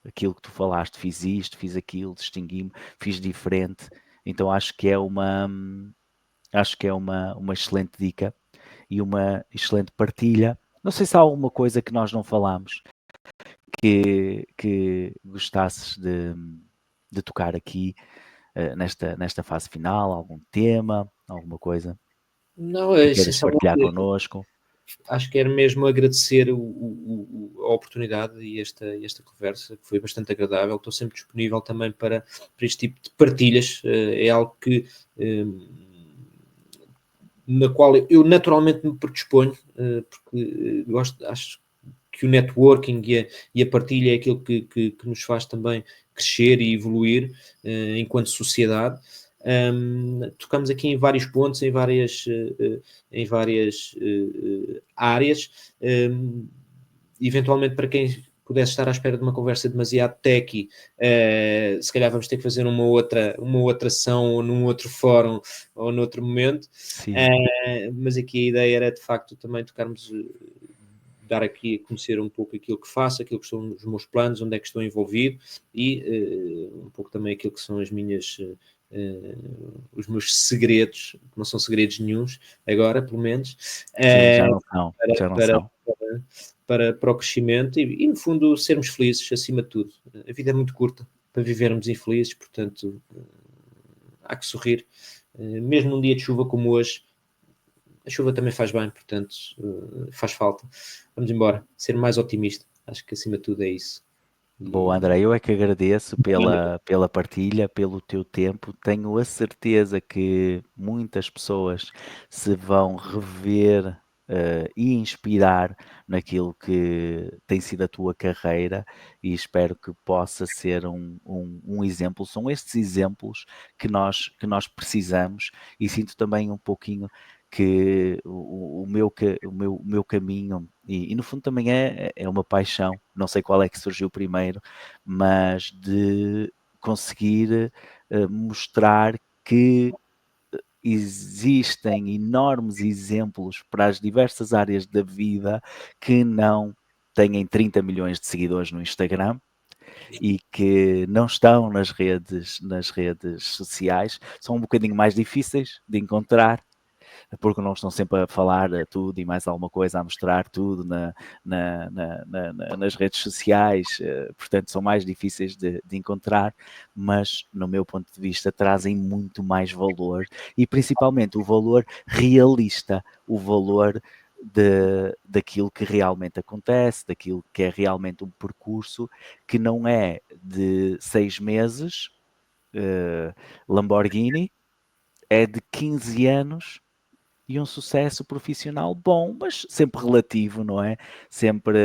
aquilo que tu falaste, fiz isto, fiz aquilo, distingui-me, fiz diferente. Então acho que é uma excelente dica e uma excelente partilha. Não sei se há alguma coisa que nós não falámos que gostasses de tocar aqui nesta fase final, algum tema, alguma coisa Não, que queiras partilhar essencialmente connosco. acho que era mesmo agradecer a oportunidade e esta conversa, que foi bastante agradável. Estou sempre disponível também para este tipo de partilhas. É algo que, na qual eu naturalmente me predisponho, porque acho que o networking e a partilha é aquilo que nos faz também crescer e evoluir enquanto sociedade. Tocamos aqui em vários pontos, em várias áreas. Eventualmente, para quem pudesse estar à espera de uma conversa demasiado techy, se calhar vamos ter que fazer uma outra ação ou num outro fórum ou noutro momento. Mas aqui a ideia era de facto também tocarmos, dar aqui a conhecer um pouco aquilo que faço, aquilo que são os meus planos, onde é que estou envolvido e um pouco também aquilo que são as minhas os meus segredos, que não são segredos nenhuns agora, pelo menos. Sim, já não são. Já não são. Para o crescimento e, no fundo, sermos felizes, acima de tudo. A vida é muito curta para vivermos infelizes, portanto, há que sorrir. Mesmo num dia de chuva como hoje, a chuva também faz bem, portanto, faz falta. Vamos embora, ser mais otimista. Acho que, acima de tudo, é isso. Boa, André, eu é que agradeço pela partilha, pelo teu tempo. Tenho a certeza que muitas pessoas se vão rever e inspirar naquilo que tem sido a tua carreira e espero que possa ser um exemplo. São estes exemplos que nós precisamos e sinto também um pouquinho que o meu caminho, e no fundo também é uma paixão, não sei qual é que surgiu primeiro, mas de conseguir mostrar que existem enormes exemplos para as diversas áreas da vida que não têm 30 milhões de seguidores no Instagram e que não estão nas redes sociais, são um bocadinho mais difíceis de encontrar, porque não estão sempre a falar tudo e mais alguma coisa, a mostrar tudo nas redes sociais, portanto são mais difíceis de encontrar, mas no meu ponto de vista trazem muito mais valor e principalmente o valor realista, o valor daquilo que realmente acontece, daquilo que é realmente um percurso que não é de 6 meses, Lamborghini, é de 15 anos e um sucesso profissional bom, mas sempre relativo, não é? Sempre,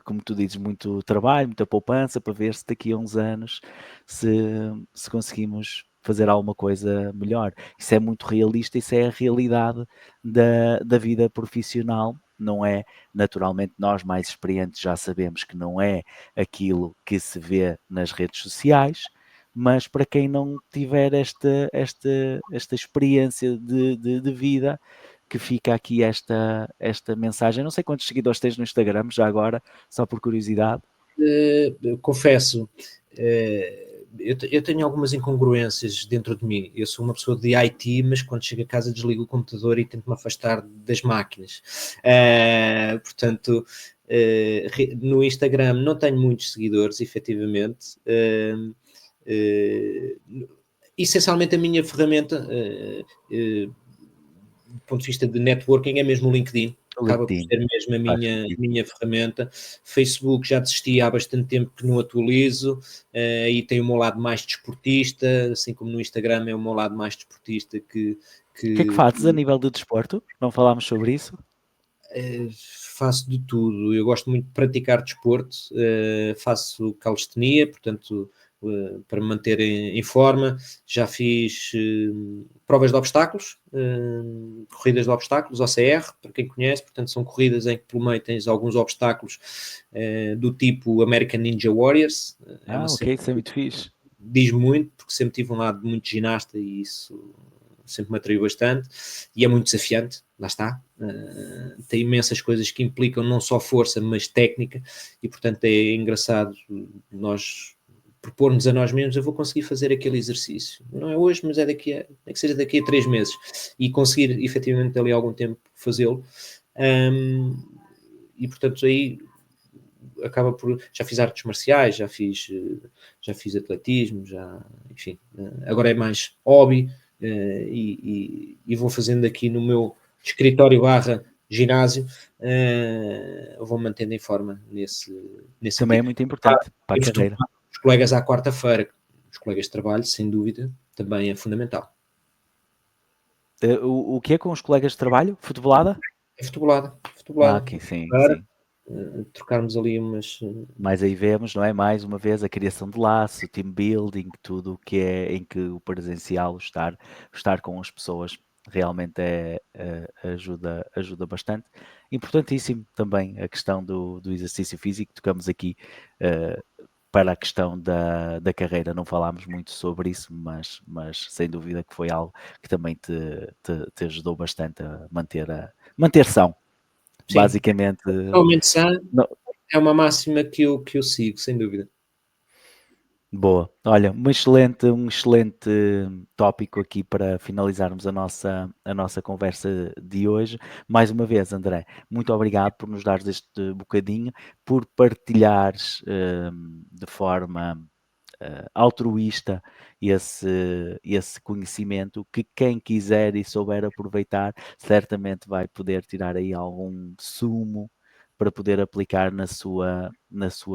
como tu dizes, muito trabalho, muita poupança para ver se daqui a uns anos se conseguimos fazer alguma coisa melhor. Isso é muito realista, isso é a realidade da vida profissional, não é? Naturalmente, nós mais experientes já sabemos que não é aquilo que se vê nas redes sociais, mas para quem não tiver esta experiência de vida, que fica aqui esta mensagem. Não sei quantos seguidores tens no Instagram, já agora, só por curiosidade. Confesso, eu tenho algumas incongruências dentro de mim. Eu sou uma pessoa de IT, mas quando chego a casa desligo o computador e tento me afastar das máquinas. Portanto, no Instagram não tenho muitos seguidores, efetivamente. Essencialmente a minha ferramenta do ponto de vista de networking é mesmo o LinkedIn. Acaba por ser mesmo a minha ferramenta. Facebook já desisti há bastante tempo que não atualizo, e tem o meu lado mais desportista, assim como no Instagram é o meu lado mais desportista que... O que é que fazes a nível de desporto? Não falámos sobre isso? Faço de tudo. Eu gosto muito de praticar desporto, faço calistenia, portanto, para me manter em forma. Já fiz provas de obstáculos, corridas de obstáculos, OCR, para quem conhece, portanto são corridas em que pelo meio tens alguns obstáculos do tipo American Ninja Warriors. Ok, isso é muito fixe. Diz muito, porque sempre tive um lado muito ginasta e isso sempre me atraiu bastante, e é muito desafiante, lá está. Tem imensas coisas que implicam não só força, mas técnica, e portanto é engraçado nós propormos a nós mesmos, eu vou conseguir fazer aquele exercício. Não é hoje, mas é que seja daqui a 3 meses, e conseguir efetivamente ali algum tempo fazê-lo. E portanto aí acaba por... Já fiz artes marciais, já fiz atletismo, enfim, agora é mais hobby, e vou fazendo aqui no meu escritório ginásio, vou mantendo em forma nesse Também é sentido. muito importante para a E carreira. os colegas à quarta-feira, os colegas de trabalho, sem dúvida, também é fundamental. O que é com os colegas de trabalho? Futebolada? É futebolada, Ok, sim, para sim. trocarmos ali umas... Mas aí vemos, não é? Mais uma vez a criação de laço, team building, tudo o que é em que o presencial, o estar com as pessoas, realmente ajuda bastante. Importantíssimo também a questão do exercício físico, tocamos aqui eh, para a questão da carreira, não falámos muito sobre isso, mas sem dúvida que foi algo que também te ajudou bastante a manter são. Sim, Basicamente, totalmente sã, não- é uma máxima que eu sigo, sem dúvida. boa. Olha, um excelente tópico aqui para finalizarmos a nossa conversa de hoje. Mais uma vez, André, muito obrigado por nos dares este bocadinho, por partilhares de forma altruísta esse conhecimento que quem quiser e souber aproveitar, certamente vai poder tirar aí algum sumo para poder aplicar na sua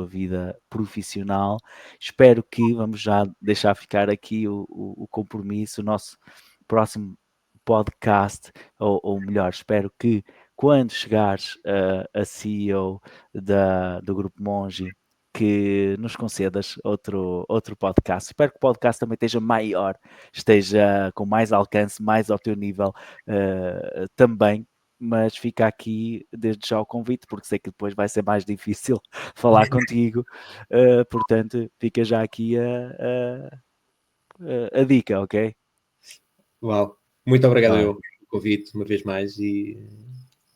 vida profissional. Espero que, vamos já deixar ficar aqui o compromisso, o nosso próximo podcast, ou melhor, espero que quando chegares a CEO do Grupo Monge, que nos concedas outro podcast. Espero que o podcast também esteja maior, esteja com mais alcance, mais ao teu nível também. Mas fica aqui desde já o convite, porque sei que depois vai ser mais difícil falar contigo. Portanto, fica já aqui a dica, ok? Uau, muito obrigado Olha, eu pelo convite, uma vez mais, e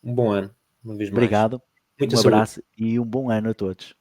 um bom ano, uma vez mais. obrigado, Muita um saúde. abraço e um bom ano a todos.